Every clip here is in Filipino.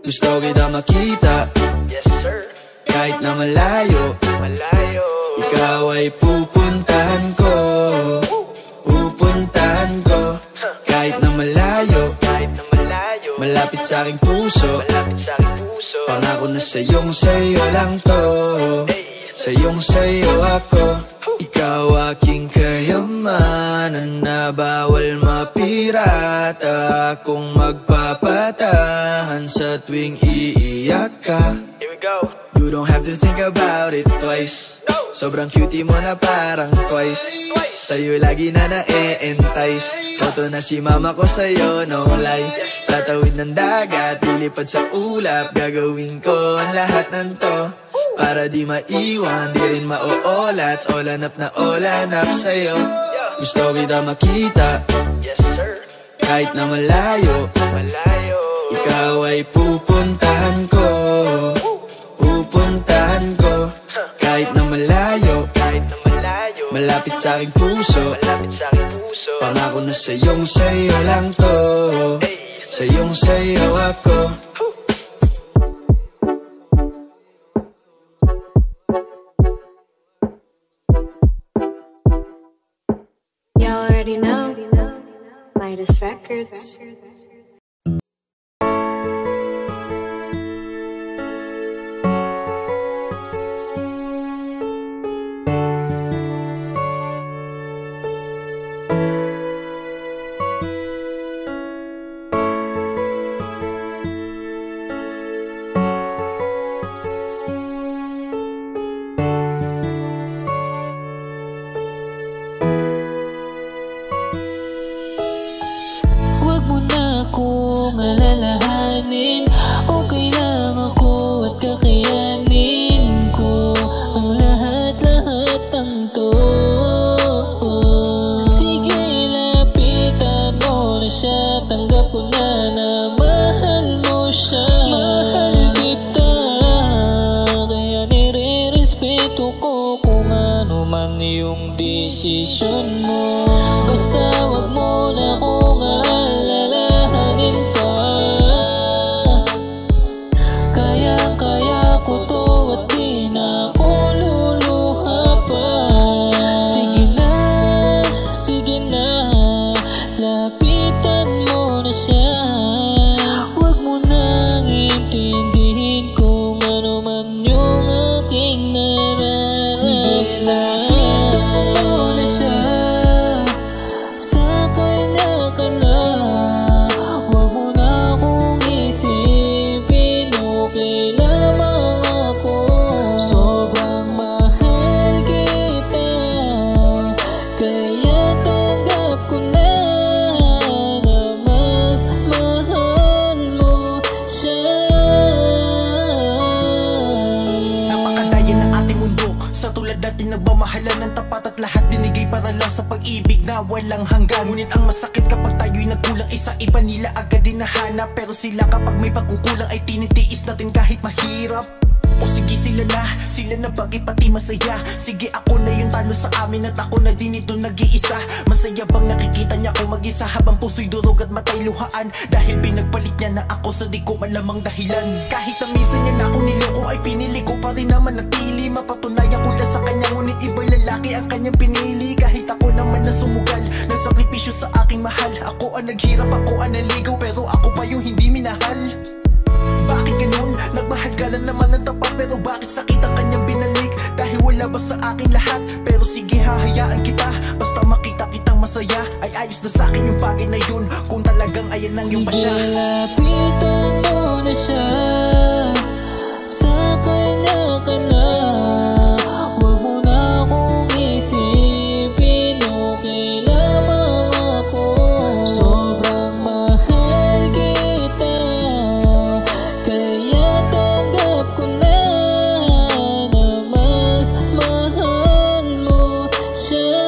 Gusto kita makita, Yes sir, kahit na malayo. malayo. Ikaw ay pupuntahan ko, pupuntahan ko. Kahit na malayo, Kahit na malayo, malapit sa aking puso. malapit sa aking puso. Pangako na sa'yo lang to. Sa'yo ako. Ikaw aking kayamanan na bawal mapirata. Kung magpapatahan sa tuwing iiyak ka. Here we go. You don't have to think about it twice. Sobrang cutie mo na parang twice. Sa'yo lagi na na-e-entice. Boto na si mama ko sa'yo, no lie. Tatawid ng dagat, lilipad sa ulap. Gagawin ko ang lahat ng to para di maiwan, di rin mauolat. Olanap na olanap sa'yo. Gusto kita makita, Yes sir, kahit na malayo. malayo. Ikaw ay pupuntahan ko, pupuntahan ko. Kahit na malayo, Kahit na malayo, malapit sa aking puso. malapit sa aking puso. Pangako na sa'yo lang to. Sa'yo ako. You already know. Midas Records. Huwag mo na akong alalahanin. Okay lang ako at kakayanin ko ang lahat-lahat ng to. Sige, lapitan mo na siya. Tanggap ko na na mahal mo siya. Mahal kita, kaya nire-respeto ko kung ano man yung desisyon mo. Basta wag mo na akong alalahanin pa. Kaya ko to at di na ako luluha pa. Sige na, lapitan mo na siya. Wag mo nang intindihin kung ano man yung aking nararamdaman. Sige, lapitan mo na siya. Sa kanya ka na, wag mo na akong isipin. Okay lamang ako, sobrang mahal kita. Kaya tanggap ko na na mas mahal mo siya. Napakadaya ng ating mundo. Sa tulad natin nagmamahalan ng tapat at lahat binigay para lang sa pag-ibig na walang hanggan. Ngunit ang masakit kapag tayo'y nagkulang ay sa iba nila agad din nahanap. Pero sila kapag may pagkukulang ay tinitiis natin kahit mahirap. O sige, sila na bakit pati masaya. Sige, ako na yung talo sa amin at ako na din ito nag-iisa. Masaya bang nakikita niya ako mag-isa habang puso'y durog at matay luhaan? Dahil pinagpalit niya na ako sa di ko malamang dahilan. Kahit na minsan niya na ako niloko ay pinili ko pa rin naman natili. Mapatunayan ko lang sa kanya, ngunit iba'y lalaki ang kanyang pinili. Kahit ako naman na sumugal, nagsakripisyo sa aking mahal. Ako ang naghirap, ako ang naligaw, pero ako pa yung hindi minahal. Bakit ganun? Nagmahal ka na naman ng tapat, pero bakit sakit ang kanyang binalik? Dahil wala ba sa akin lahat? Pero sige, hahayaan kita. Basta makita kitang masaya, ay ayos na sa akin yung bagay na yun. Kung talagang ayan ang yung pasya. Sige, lapitan mo na siya. Sa kanya ka na, wag mo na akong isipin. Okay lamang ako, sobrang mahal kita. Kaya tanggap ko na na mas mahal mo siya.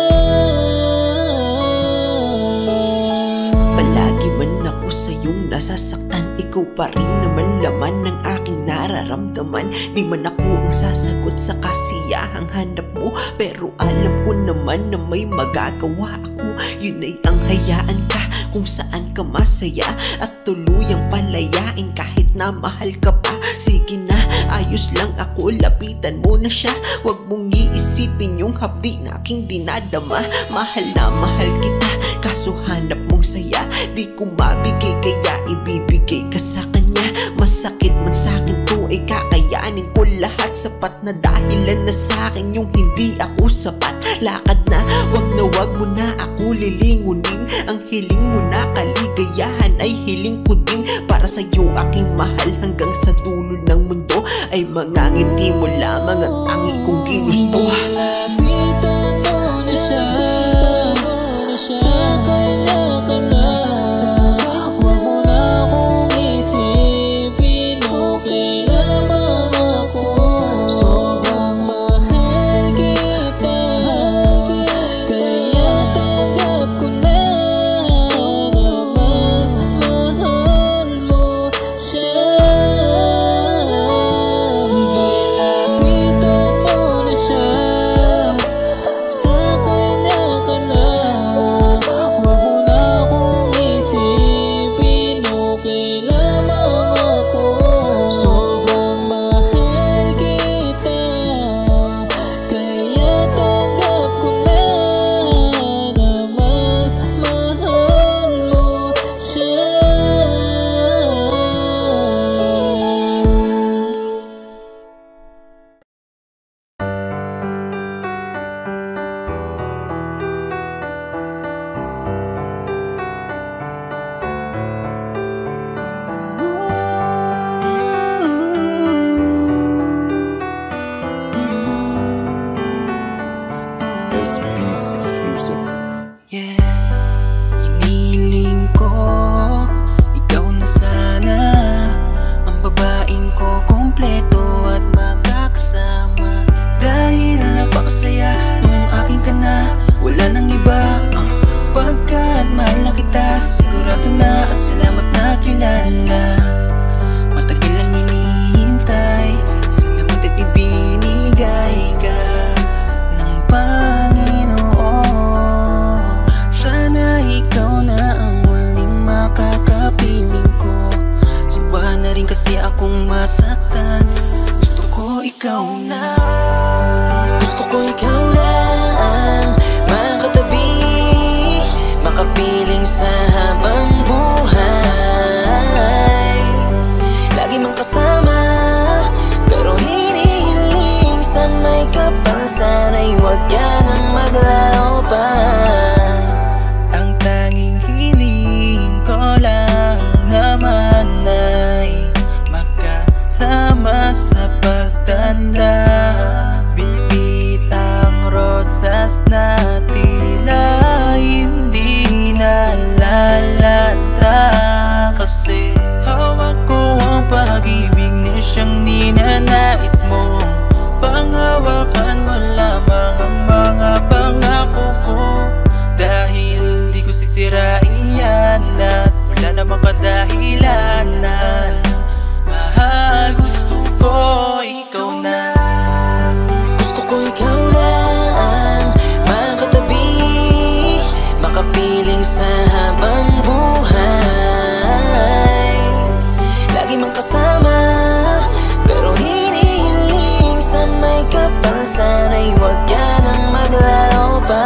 Palagi man ako sa iyong nasasaktan, ikaw pa rin naman laman ng aking nararamdaman. Di man ako ang sasagot sa kasiyahang hanap mo, pero alam ko naman na may magagawa ako. Yun ay ang hayaan ka, kung saan ka masaya at tuluyang palayain kahit na mahal ka pa. Sige na, ayos lang ako, lapitan mo na siya. Huwag mong iisipin yung hapdi na aking dinadama. Mahal na mahal kita, kaso hanap mong saya. Di ko mabigay kaya ibibigay ka sa kanya. Masakit man sa'kin to ay kakayanin ko lahat. Sapat na dahilan na sa'kin yung hindi ako sapat. Lakad na, wag mo na ako lilingunin. Ang hiling mo na kaligayahan ay hiling ko din. Para sa'yo aking mahal hanggang sa dulo ng mundo ay mga ngiti mo lamang ang tangi kong ginusto. Lapitan mo na siya, sa kanya ka na. Huwag mo na akong isipin, okay lamang ako. Sobrang mahal kita, kaya tanggap ko na mas mahal mo siya. Sige, lapitan mo na siya, sa kanya ka na. Huwag mo na akong isipin, okay lamang ako. Sobrang mahal kita, kaya tanggap ko na mas mahal mo siya. Yeah, hiniling ko ikaw na sana, ang babaeng ko kompleto at magkakasama. Dahil napakasaya nung aking ka na, wala nang iba. Pagkat mahal na kita, sigurado na at salamat na kilala. Matagal lang hinihintay, salamat at ibinigay ka ng Panginoon. Sana ikaw na ang muling makakapiling ko. Sawa na rin kasi akong masaktan. Gusto ko ikaw na. Gusto ko ikaw lang makatabi, makapiling sa habang buhay. Lagi mang kasama, pero hinihiling sa may kapal. Sana'y huwag ka nang maglaho pa. Ang tanging hiling ko lang naman ay makasama sa pagtanda. Bitbit ang rosas na tila hindi nalalanta. Kasi hawak ko ang pag-ibig na siyang ninanais mo. Panghawakan mo lamang ang mga pangako ko. Dahil di ko sisirain yan at wala namang kadahilanan. Mahal, gusto ko ikaw na. Gusto ko ikaw lang makatabi, makapiling sa habang buhay. Lagi mang kasama, pero hinihiling sa may kapal. Sana'y huwag ka nang maglaho pa.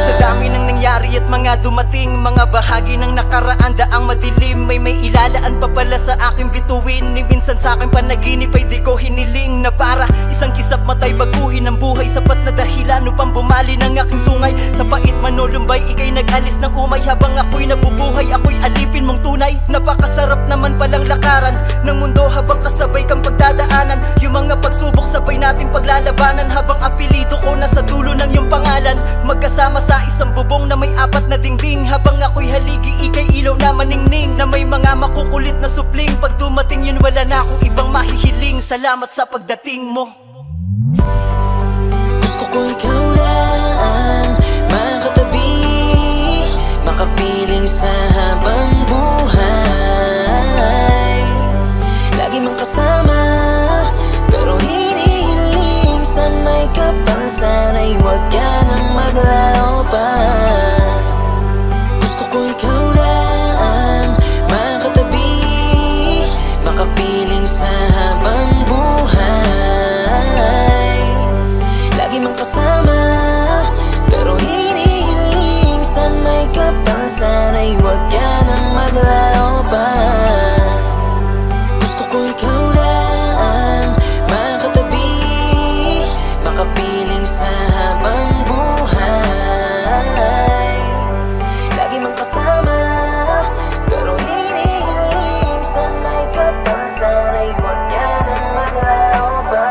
Sa dami ng nangyari at mga dumating, mga bahagi ng nakaraan daang madilim, may ilalaan pa pala sa aking bituin. Ni minsan sa aking panaginip ay di ko hiniling na para isang kisap matay baguhin ang buhay. Sapat na dahilan upang bumali ng aking sungay. Sa pait manulumbay, ikay nag-alis ng umay. Habang ako'y nabubuhay, ako'y alipin mong tunay. Napakasarap naman palang lakaran ng mundo habang kasabay kang pagdadaanan. Yung mga pagsubok sabay nating paglalabanan, habang apelido ko nasa dulo ng iyong pangalan. Magkasama sa isang bubong na may apat na dingding. Habang ako'y haligi, ikay ilaw na maningning, na may mga makukulit na supling. Pag dumating yun, wala na akong ibang mahihiling. Salamat sa pagdating mo. Gusto ko ikaw lang makatabi, makapiling sa habang buhay. Lagi mang kasama, pero hinihiling sa may kapal. Sana'y huwag ka nang maglaho pa. Gusto ko ikaw lang lagi mong kasama. Pero hinihiling sa may kapal, sana'y huwag ka nang maglayo pa. Gusto ko ikaw lang makatabi, makapiling sa habang buhay. Lagi mong kasama, pero hinihiling sa may kapal, sana'y huwag ka nang maglayo pa.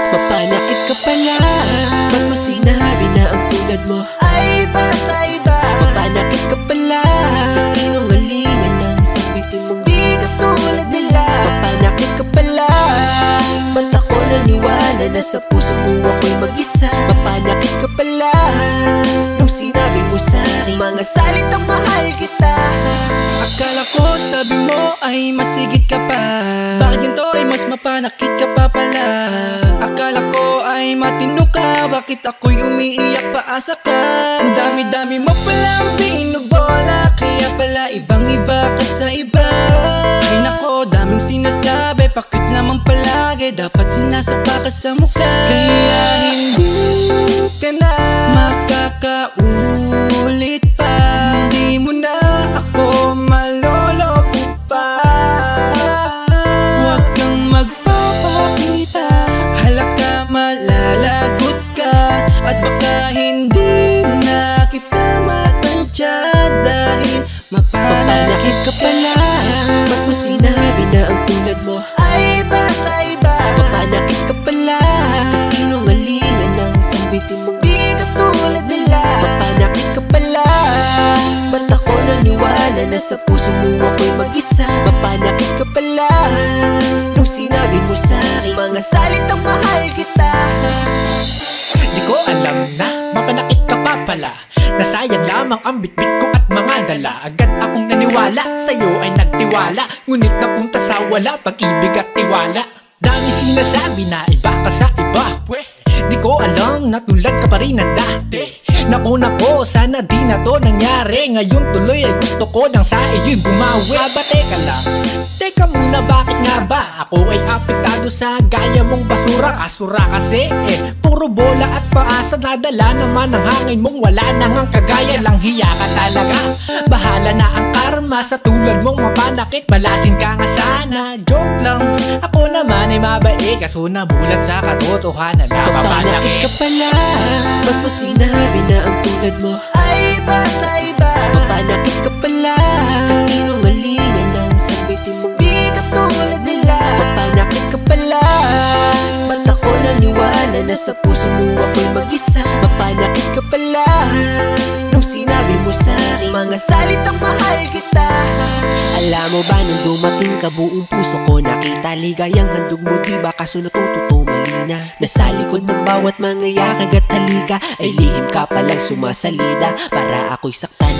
Mapanakit ka pala, ba't mo sinabi na ang tulad mo Ay iba sa iba. Mapanakit ka pala, kasinungalingan ng sabitin mong Di ka tulad nila. Mapanakit ka pala, ba't ako naniwala na sa puso mo ako'y mag-isa. Mapanakit ka pala, nung sinabi mo sa'kin Mga salitang mahal kita. Akala ko sabi mo ay masigit ka pa, bakit ganito ay mas mapanakit ka pa pala? Akala ko ay matino ka, bakit ako'y umiiyak paasa ka? Ang dami-dami mo palang binubola, kaya pala ibang-iba ka sa iba. Ay nako, daming sinasabi, bakit naman palagi dapat sinasapa ka sa mukha? Kaya hindi ka na makakaulit pa, hindi mo na ako maloloko pa. Huwag kang magpapakita, halaka malalagot ka, at baka hindi na kita matansya dahil Mapanakit ka pala, ba't mo sinabi na ang tulad mo Ay iba sa iba. Mapanakit ka pala, kasinungalingan ng sabitin mong Di ka tulad nila. Mapanakit ka pala, ba't ako naniwala na sa puso mo ako'y mag-isa. Mapanakit ka pala, nung sinabi mo sa'kin Mga salitang mahal kita. Di ko alam na mapanakit ka pa pala, nasayang lamang ang bitbit ko at mga dala. Agad akong naniwala, sa'yo ay nagtiwala, ngunit napunta sa wala, pag-ibig at tiwala. Dami sinasabi na iba ka sa iba, di ko alam na tulad ka pa rin ng dati. Naku nako, sana di na to nangyari. Ngayon tuloy ay gusto ko nang sa iyo'y bumawi. Aba teka lang, teka muna, bakit nga ba ako ay apektado sa gaya mong basura? Asura kasi puro bola at paasa, nadala naman ang hangin mong wala nang ang kagaya. Lang hiya ka talaga, bahala na ang karma sa tulad mong mapanakit. Balasin ka nga sana, joke lang. Ako naman ay mabait, kaso nabulat sa katotohanan na Mapanakit ka mapanakit. pala, ba't mo sinabi na ang tulad mo Ay iba sa iba. Mapanakit ka pala, kasinungalingan ng sabitin mong Di ka tulad nila. Mapanakit ka pala, ba't ako naniwala na sa puso mo ako'y mag-isa. Mapanakit ka pala, nung sinabi mo sa'kin Mga salitang mahal kita. Alam mo ba nung dumating ka, buong puso ko nakita. Ligayang handog mo, diba kaso natututo malina. Nasa likod ng bawat mga yakag at halika ay lihim ka palang sumasalida para ako'y saktan,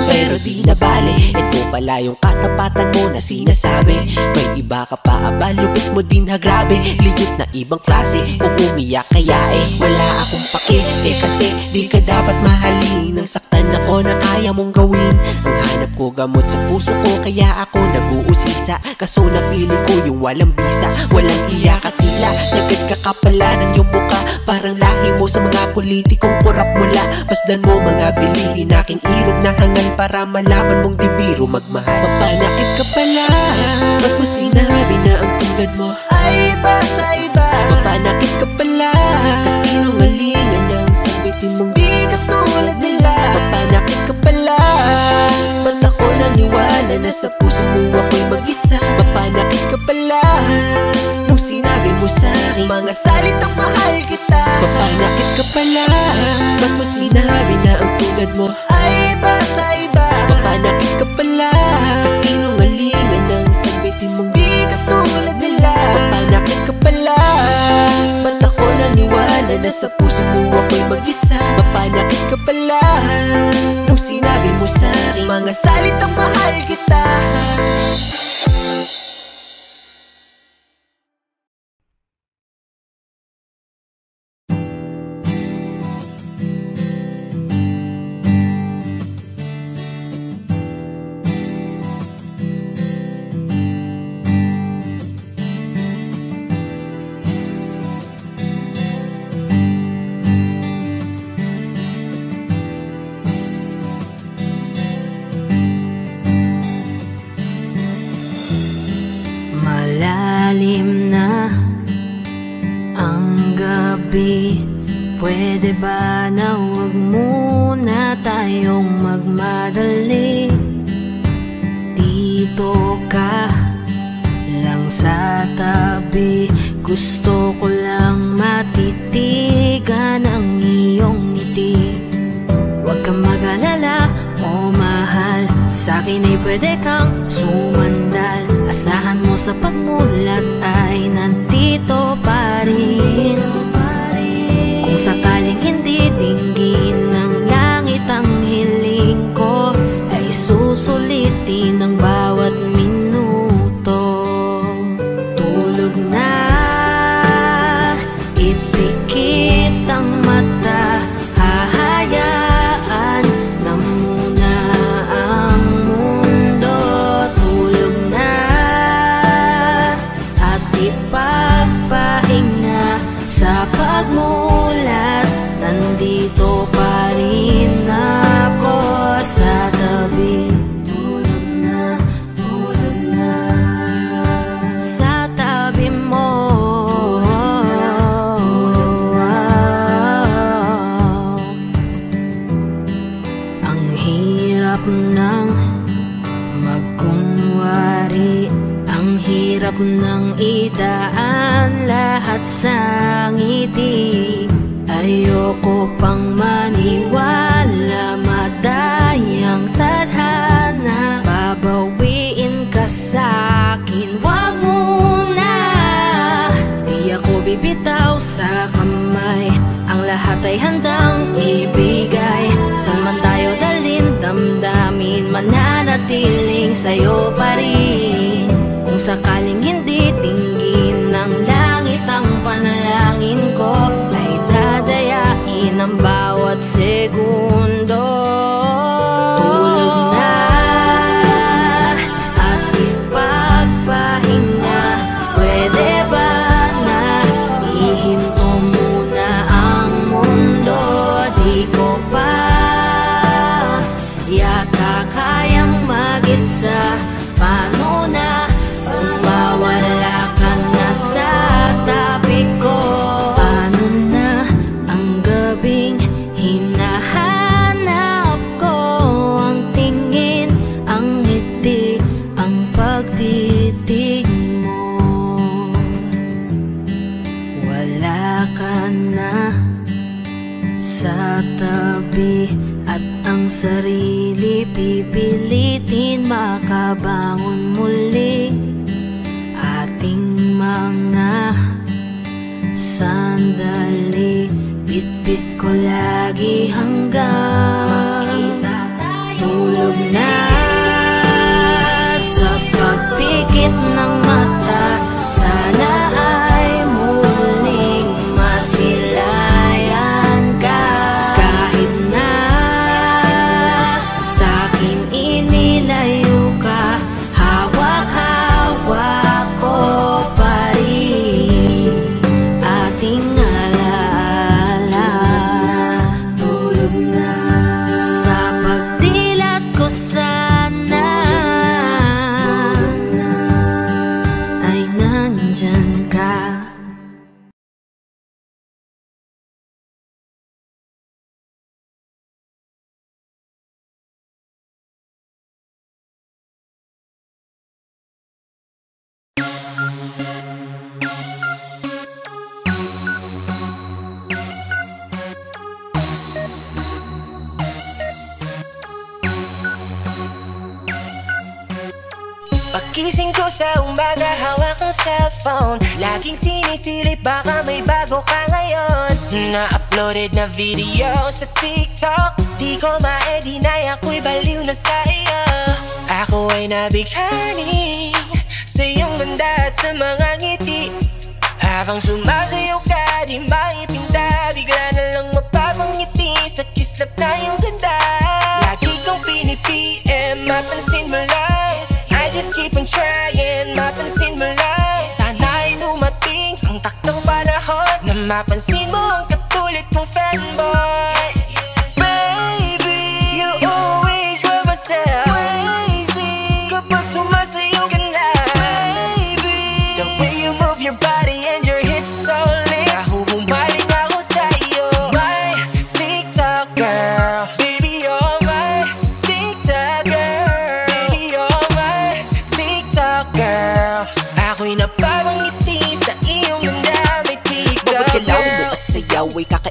pero di na bale. Ito pala yung katapatan mo na sinasabi. May iba ka pa, aba lupit mo din ha, grabe. Legit na ibang klase, kung umiyak kaya wala akong pake. Kasi di ka dapat mahalin, nang saktan ako na kaya mong gawin. Ang hanap ko gamot sa puso ko, kaya ako nag-uusisa. Kaso napili ko yung walang bisa, walang iyak at tila. Sagad ka ka pala ng iyong muka, parang lahi mo sa mga politikong purap mula. Pasdan mo mga bilihin, aking irog na hangal para malaman mong di biro magmahal. Mapanakit ka pala, ba't mo sinabi na ang tulad mo Ay iba sa iba. Mapanakit ka pala, kasinungalingan ng sabitin mong Di ka tulad nila. Mapanakit ka pala, ba't ako naniwala na sa puso mo ako'y mag-isa. Mapanakit ka pala, nung sinabi mo sa'kin Mga salitang mahal kita. Mapanakit ka pala, ba't mo sinabi na ang tulad mo Ay iba sa iba. Mapanakit ka pala, kasinungalingan ng sabitin mong Di ka tulad nila. Mapanakit ka pala, ba't ako naniwala na sa puso mo ako'y mag-isa. Mapanakit ka pala, nung sinabi mo sa'kin Mga salitang mahal kita. Malalim na ang gabi, pwede ba na huwag muna tayong magmadali? Dito ka lang sa tabi, gusto ko lang matitigan ang iyong ngiti. Huwag kang mag-alala, o mahal, sa'kin ay pwede kang sumandal. Asahan mo sa pagmulat ay nandito pa rin. Kung sakaling hindi dinggin ng langit ang hiling ko, ay susulitin ang bawat minuto. Tulog na, ipikit ang mata, hahayaan na muna ang mundo. Tulog na at ipagpahinga sa pagmulat, nandito pa rin ako sa tabi. Tulog na sa tabi mo. Ang hirap ng magkunwari, ang hirap ng idaan lahat sa ngiti. Ayoko pang maniwala, madayang tadhana, babawiin ka sa'kin, wag muna. Di ako bibitaw sa kamay, ang lahat ay handang ibigay. Saan man tayo dalhin, damdamin, mananatiling sa'yo pa rin. Kung sakaling hindi dinggin ng langit ang panalangin ko, ay dadayain ang bawat segundo. Tulog na at ipagpahinga, pwede ba na ihinto muna ang mundo? Di ko pa yata kayang mag-isa, paano na kung mawala ka na sa tabi ko? Paano na ang gabing hinahanap ko? Ang tingin, ang ngiti, ang pagtitig mo. Wala ka na sa tabi, at ang sarili pipilitin makabangon muli. Ating mga sandali, bitbit ko lagi hanggang tulog na. Sa pagpikit ng mata, sana ay muling masilayan ka. Kahit na sa'kin inilayo ka, hawak-hawak ko pa rin ating alaala. Tulog na sa pagdilat ko sana, ay nandyan ka. Pagising ko sa umaga, hawak ang cellphone, laging sinisilip baka may bago ka ngayon. Na-uploaded na video sa TikTok, di ko ma-deny, ako'y baliw na sa iyo. Ako ay nabighani sa iyong ganda at sa mga ngiti. Habang sumasayaw ka, di maipinta, bigla na lang mapapangiti sa kislap na iyong ganda. Lagi kong pinipm, mapansin mo lang, I just keep on trying, mapansin mo lang. Sana'y dumating ang taktong panahon na mapansin mo ang katulad kong fanboy. Baby, you always were myself, crazy kapag sumasayaw ka na. Baby,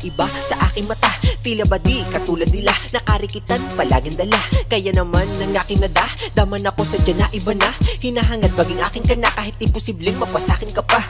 kakaiba sa aking mata. Tila ba di katulad nila, nakarikitan palaging dala. Kaya naman ang aking nada, daman ako sa dyan na iba na. Hinahangad baging aking ka na, kahit imposibleng mapasakin ka pa.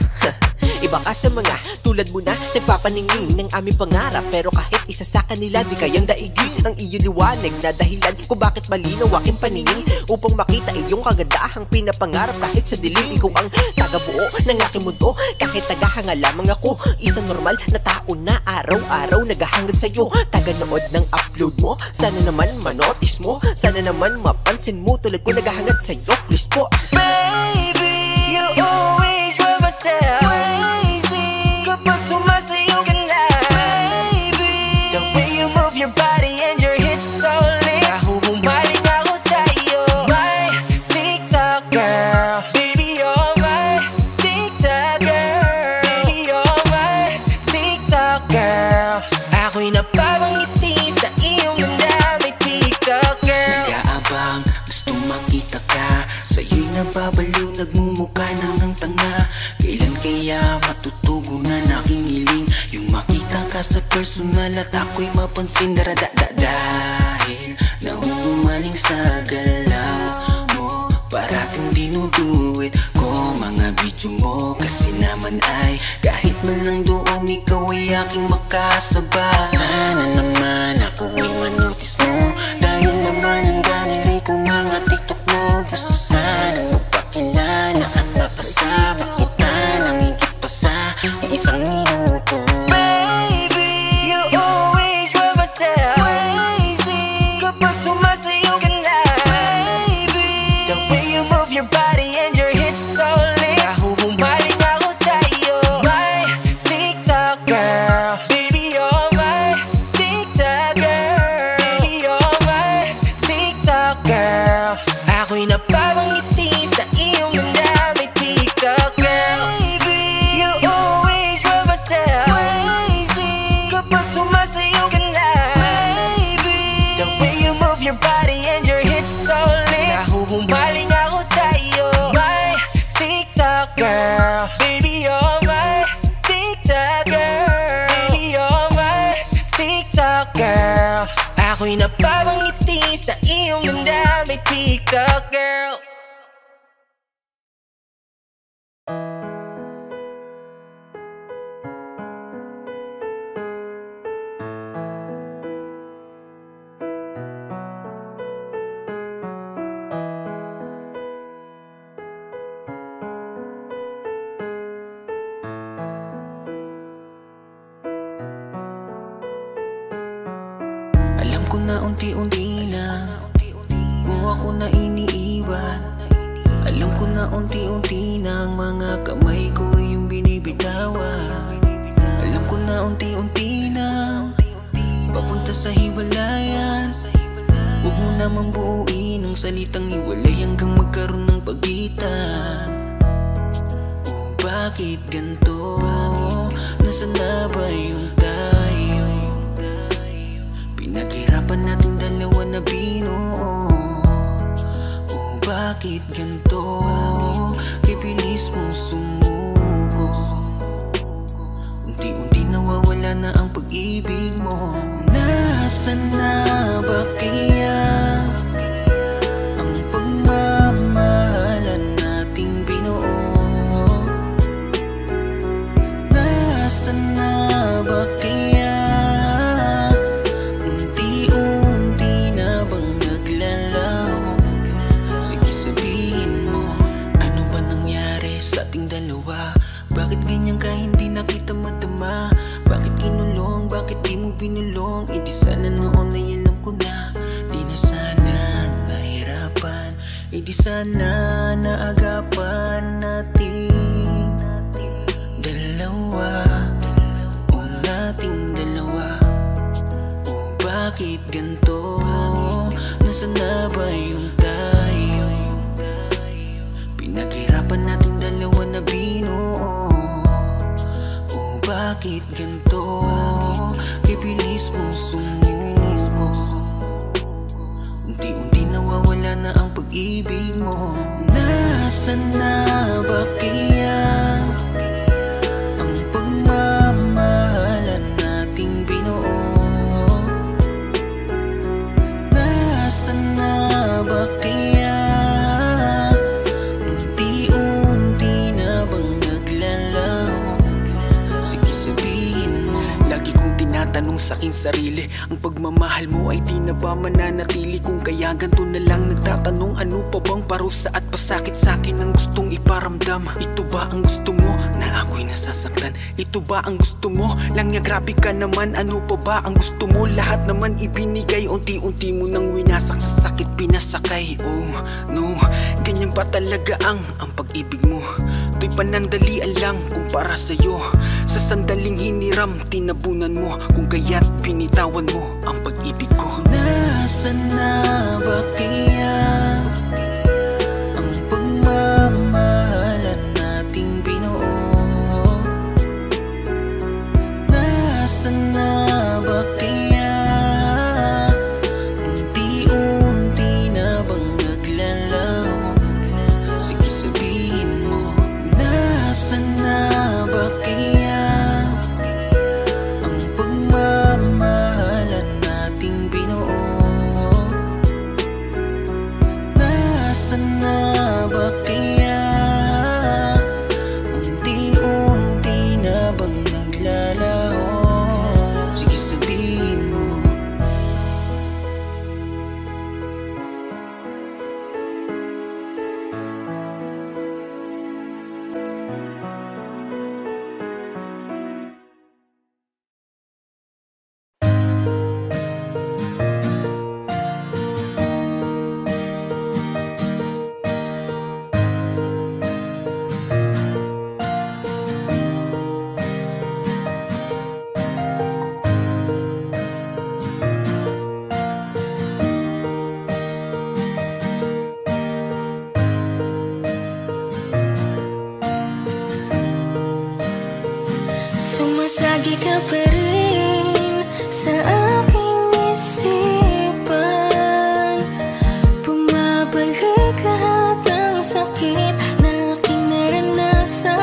Iba ka sa mga tulad mo na nagpapaningin ng aming pangarap, pero kahit isa sa kanila di kayang daigin ang iyong liwanag na dahilan kung bakit malinaw aking paningin, upang makita iyong kagandahang pinapangarap. Kahit sa dilim, ikaw ang tagabuo ng aking mundo. Kahit tagahanga lamang ako, isang normal na tao na araw-araw naghahangad sa'yo. Taganood ng upload mo, sana naman manotice mo, sana naman mapansin mo tulad ko naghahangad sa'yo. Please po. Baby, you always were myself. Crazy kapag sumasayaw ka na. Baby, the way you move your body and your hips so lit, nahuhumaling ako sa'yo. My TikTok girl, baby you're my TikTok girl. Baby you're my TikTok girl. Ako'y napapangiti sa iyong ganda, may TikTok girl. Nag-aabang, gusto makita ka, sa'yo'y nababaliw, nagmumukha ng tanga. Kailan kaya matutugo na aking hiling, yung makita ka sa personal at ako'y mapansin. Dahil nahuhumaling sa galaw mo, parating dinuduwit ko mga video mo. Kasi naman ay kahit man lang doon ikaw ay aking makasabay. Sana naman ako ay manotice mo, dahil naman ang ganili kong mga TikTok mo. Gusto sana magpakilala at makasama kita nang higit pa sa isang minuto. Baby, you always were myself. Crazy kapag sumasayaw ka na. Baby, the way you move your body and your hips so lit, nahuhumaling ako sa'yo. My TikTok girl, baby you're my TikTok girl. Baby you're my TikTok girl. Ako'y napapangiti sa iyong ganda, may TikTok girl. Baby, you always were myself. Crazy kapag sumasayaw ka na. Baby, the way you move your body and your hips so lit, nahuhumaling ako sa'yo. My TikTok girl, baby you're my TikTok girl. Baby you're my TikTok girl. Ako'y napapangiti sa iyong ganda, may TikTok girl. Alam ko na unti-unti na mo ako na iniiwan. Alam ko na unti-unti na ang mga kamay ko yung binibitawan. Alam ko na unti-unti na papunta sa hiwalayan. Huwag mo namang buuin ang salitang hiwalay hanggang magkaroon ng pagitan. Oh, bakit ganito? Nasaan na ba yung tayo? Pinaghirapan natin dalawa na binuo. Oh, bakit ganito? Kipilis mong sumuko. Unti-unti nawawala na ang pag-ibig mo. Nasaan na ba kaya ang pagmamahalan nating binuo? Nasaan na ba kaya unti-unti na bang naglalaho? Sige sabihin mo, ano ba nangyari sa ating dalawa? Bakit ganyan ka hindi na kita madama? Bakit kinulong, bakit di mo binulong? E di sana noon ay alam ko na, di na sana nahirapan. E di sana naagapan natin dalawa, o nating dalawa. O bakit ganito? Nasaan na ba yung tayo? Pinaghirapan natin dalawa na binuo. O bakit ganito? Kipilis mong sumuko. Unti-unti nawawala na ang pag-ibig mo. Nasaan na ba kaya ang pagmamahalan nating lang sa aking sarili. Ang pagmamahal mo ay di na ba mananatili? Kung kaya ganito na lang nagtatanong, ano pa bang parusa at pasakit sa akin ang gustong iparamdam? Ito ba ang gusto mo na ako'y nasasaktan? Ito ba ang gusto mo lang niya? Grabe ka naman, ano pa ba ang gusto mo? Lahat naman ibinigay, unti-unti mo nang winasak, sa sakit pinasakay. Oh no, ganyan pa talaga ang pag-ibig mo. To'y panandalian lang kumpara sa'yo. Sa sandaling hiniram, tinabunan mo. Kung kaya't pinitawan mo ang pag-ibig ko. Nasaan na ba kaya ang pagmamahalan nating binuo? Nasaan na ba kaya unti-unti na bang naglalaho? Sige sabihin mo, nasaan na ba kaya ang pagmamahalan nating binuo? Nasaan na ba kaya unti-unti na bang naglalaho? Sige sabihin mo. Sumasagi ka pa rin sa aking isipan. Bumabalik lahat ng sakit na aking naranasan.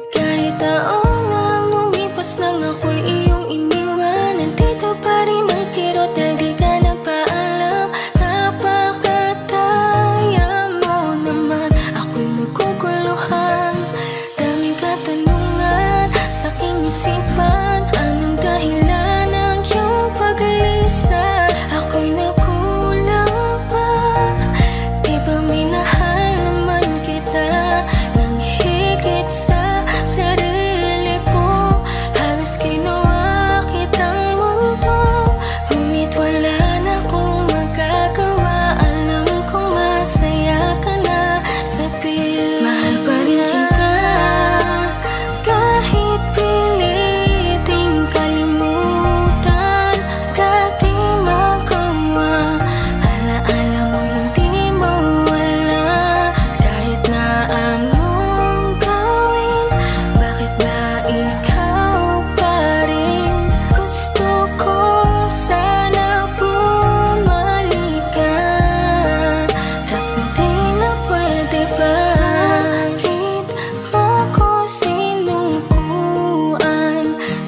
Kahit taon na lumipas nang ako'y iyong iniwan, nandito pa rin ang kirot dahil di ka nagpaalam. Napakataya mo naman, ako'y naguguluhan. Daming katanungan sa aking isipan. Anong dahilan ng iyong paglisa? Ako'y nagkulang pa. Di ba minahal naman kita nang higit sa sarili ko? Halos ginawa kitang mundo, ngunit wala na akong magagawa. Alam kong masaya ka na sa piling. Mahal pa rin kita kahit piliting kalimutan. Dati magawa, alaala mo hindi mawala. Kahit na anong gawin, bakit ba ikaw pa rin? Gusto ko sana bumalik ka, kaso di na pwede ba? Bakit mo ko sinukuan?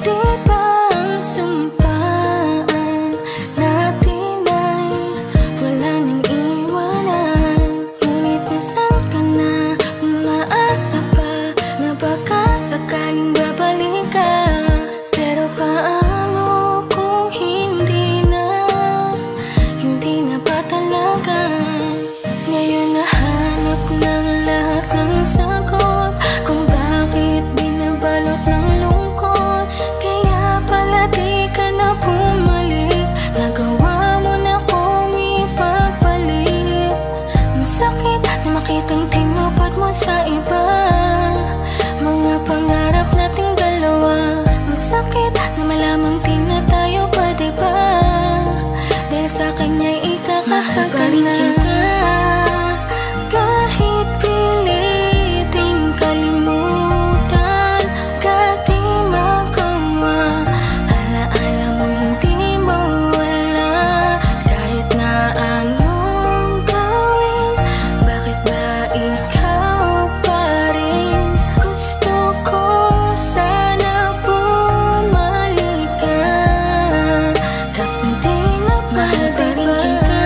Di ba ang sumpaan natin ay wala nang iwanan? Ngunit nasaan ka na? Umaasa pa na baka sakaling babalik ka. Pero paano kung hindi na ba talaga? Ngayon nahanap ng lahat ng sagot kung bakit binabalot ng lungkot. Kaya pala di ka na bumalik, nagawa mo na kong ipagbalik. Ang sakit na makitang tinupad mo sa iba, mga pangarap nating dalawa. Ang sakit na malamang di na tayo pwede ba, dahil sa kanya'y ikakasaka na. Kahit piliting kalimutan, dati magawa, alaala mo hindi mawala. Kahit na anong gawin, bakit ba ikaw pa rin? Gusto ko sana bumalik ka, kaso di na mahal pa rin kita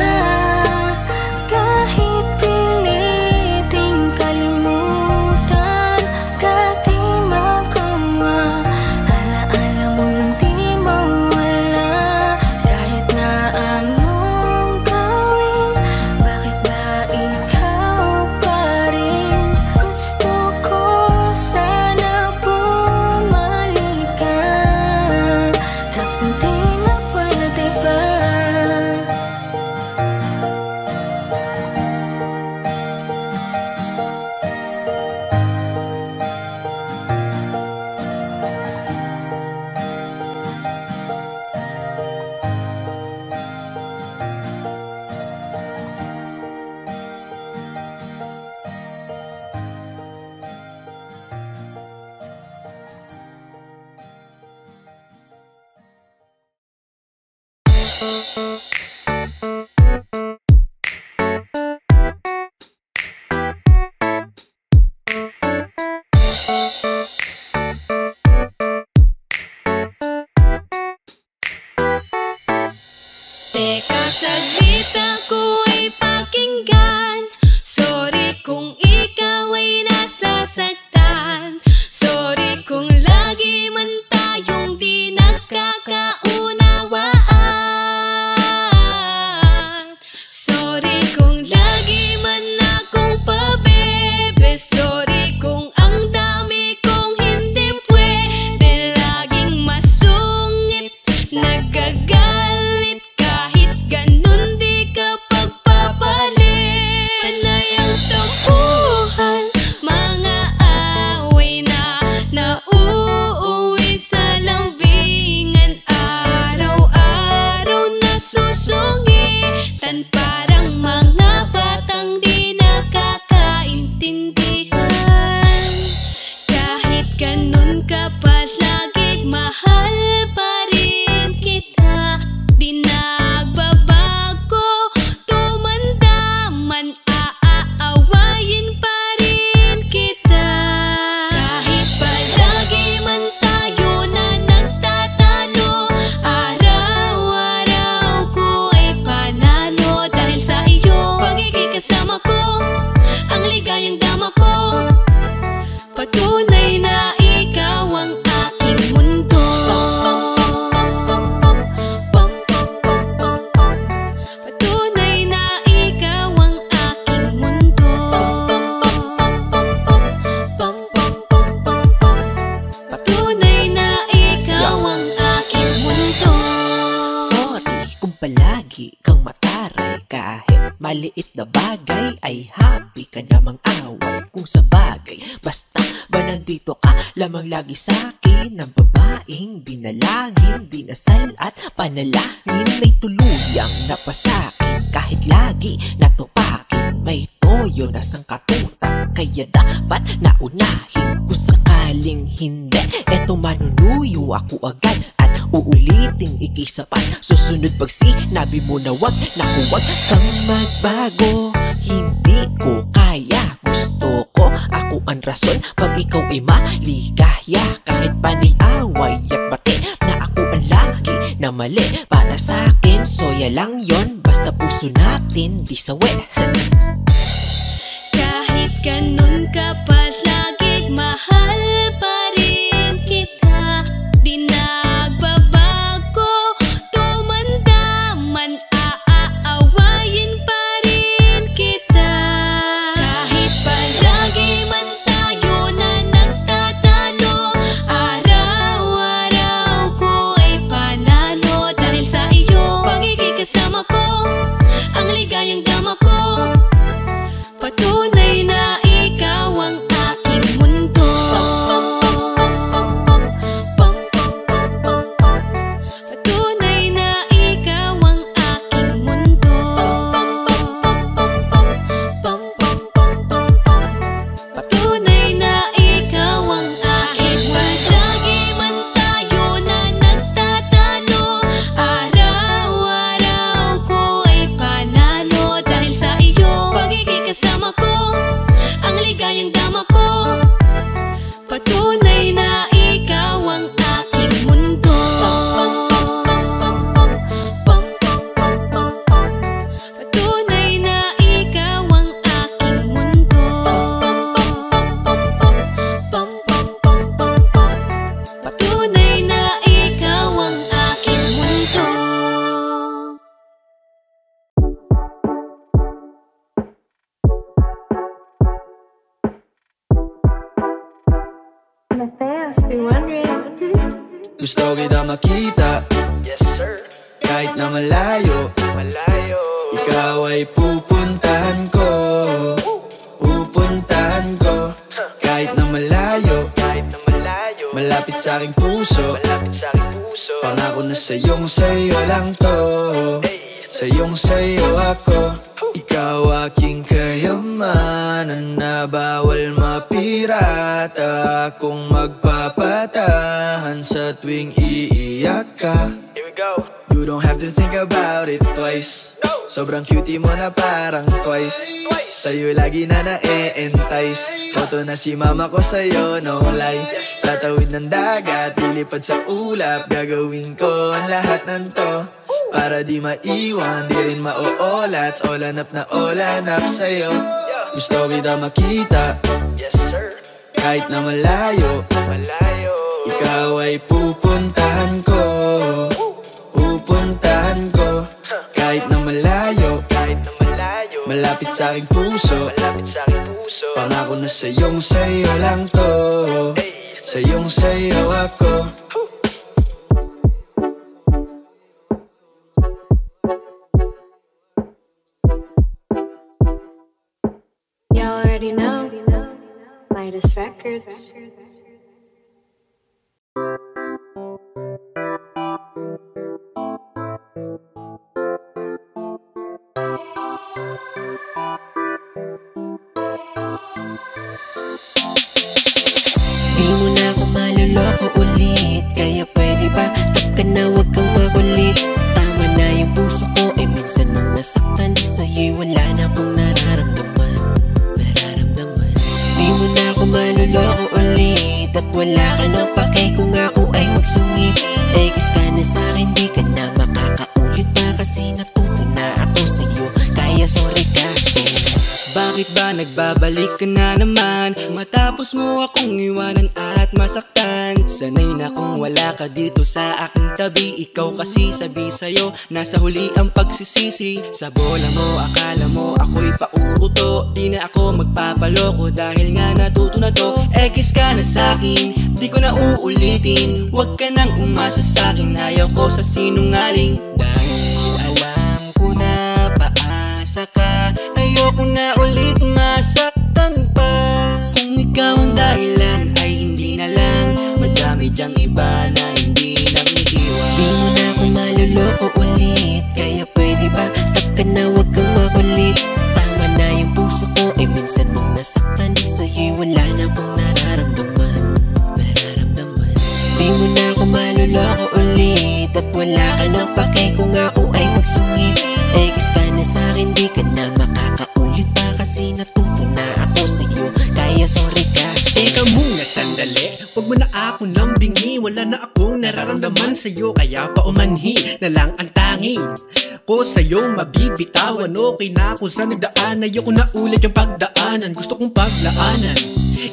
Teka saglit ako ay pakinggan. Sorry kung ikaw ay nasasaktan. Sorry kung lagi man tayong di nagkakaunawaan. Sorry kung lagi man akong pabebe. Sorry kung ang dami kong hindi pwede. Laging masungit, nagagalit. Kahit ganun di ka pagpapalit. Panay ang tampuhan, mga away na nauuwi sa lambingan. Araw-araw na susungitan, parang mga batang di nakakaintindihan. Kahit ganun ka palagi, mahal pa rin kita. Di nagbabago, tumanda man, aawayin pa rin kita. Kahit palagi man tayo na nagtatalo, araw-araw ko ay panalo. Dahil sa iyo, pagiging kasama ko, ang ligayang dama ko. Patunay na ikaw ang aking mundo. Patunay na ikaw ang aking mundo. Patunay na ikaw ang aking mundo. Sorry kung palagi kang mataray. Kahit maliit na bagay ay happy ka namang away. Kung sa bagay, basta ba nandito ka lamang lagi sa'kin. Ang babaeng dinalangin, dinasal at panalangin ay tuluyang napasakin. Kahit lagi natupakin, may toyo na sangkatutak. Kaya dapat naunahin. Kung sakaling hindi, eto manunuyo ako agad. At uuliting ikisapat. Susunod pag sinabi mo na wag, naku wag kang magbago. Hindi ko kaya, gusto ko ako ang rason. Pag ikaw ay maligaya, kahit panay away at bati, na ako ang lagi na mali para sa'kin. Soya lang yon, basta puso natin di sawi. Kahit ganun ka palagi, mahal pa rin kita. Di nagbabago, tumanda man, aawayin pa rin kita. Kahit palagi man tayo na nagtatalo, araw-araw ko ay panalo. Dahil sa iyo, pagiging kasama ko, ang ligayang dama ko. Patunay na ikaw ang aking mundo. Patunay na ikaw ang aking mundo. Patunay na ikaw ang aking mundo. Palagi man tayo na nagtatalo, araw-araw ko ay panalo. Dahil sa iyo, pagiging kasama ko, ang ligayang dama ko. Patunay na ikaw ang aking mundo. Patunay na ikaw ang aking mundo. Patunay na ikaw ang aking mundo. Gusto kita makita, Yes sir, kahit na malayo. malayo. Ikaw ay pupuntahan ko, pupuntahan ko. Kahit na malayo, Kahit na malayo, malapit sa aking puso. malapit sa aking puso. Pangako na sa'yo lang to. Sa'yo ako. Ikaw aking kayamanan na bawal mapirata. Akong magpapatahan sa tuwing iiyak ka. Here we go. You don't have to think about it twice. Sobrang cutie mo na parang twice. Sa'yo lagi na na-e-entice. Boto na si mama ko sa'yo, no lie. Tatawid ng dagat, lilipad sa ulap. Gagawin ko ang lahat ng to para di maiwan, di rin ma-o-olats. Olanap na olanap sa'yo. Gusto kita makita, Yes sir, kahit na malayo. malayo. Ikaw ay pupuntahan ko, pupuntahan ko. Kahit na malayo, Kahit na malayo, malapit sa aking puso. malapit sa aking puso. Pangako na sa'yong sa'yo lang to, sa'yong sa'yo ako. Y'all already know. Midas Records. Di mo na ako maluloko ulit, kaya pwede ba tap ka na wag kang makulit. Tama na yung puso ko, minsan nung nasaktan sa'yo'y wala na akong nararamdaman. Di mo na ako maluloko ulit, at wala ka na pakay kung ako ay magsungit. Kiss ka na sa'kin, di ka na makakaulit pa, kasi natuto na ako sa'yo, kaya sorry ka. Bakit ba nagbabalik ka na naman? Matapos mo akong iwanan at masaktan. Sanay na kung wala ka dito sa aking tabi. Ikaw kasi sabi sa'yo, nasa huli ang pagsisisi. Sa bola mo, akala mo ako'y pauuto. Di na ako magpapaloko dahil nga natuto na to. Kiss ka na sa'kin, di ko na uulitin. Huwag ka nang umasa sa'kin, ayaw ko sa sinungaling. Dahil alam ko na paasa ka, ayoko na ulit masaktan pa. Kung ikaw ang dahilan ay hindi na lang, madami dyang iba na hindi nang iiwan. Di mo na ako maluloko ulit, kaya pwede ba tap ka na wag kang makulit. Tama na yung puso ko, minsan nung nasaktan sa'yo'y wala na akong nararamdaman. Di mo na ako maluloko ulit, at wala ka na pakay kung ako ay magsungit. Kiss ka na sa'kin, di ka na makakaulit pa, kasi natuto na ako sa'yo, kaya sorry ka. Teka muna sandali, huwag mo na ako nang bingi. Wala na akong nararamdaman sa'yo, kaya paumanhi na lang ang tanging ko sa'yo mabibitawan. Okay na ako sa nagdaan, ayoko na ulit yung pagdaanan. Gusto kong paglaanan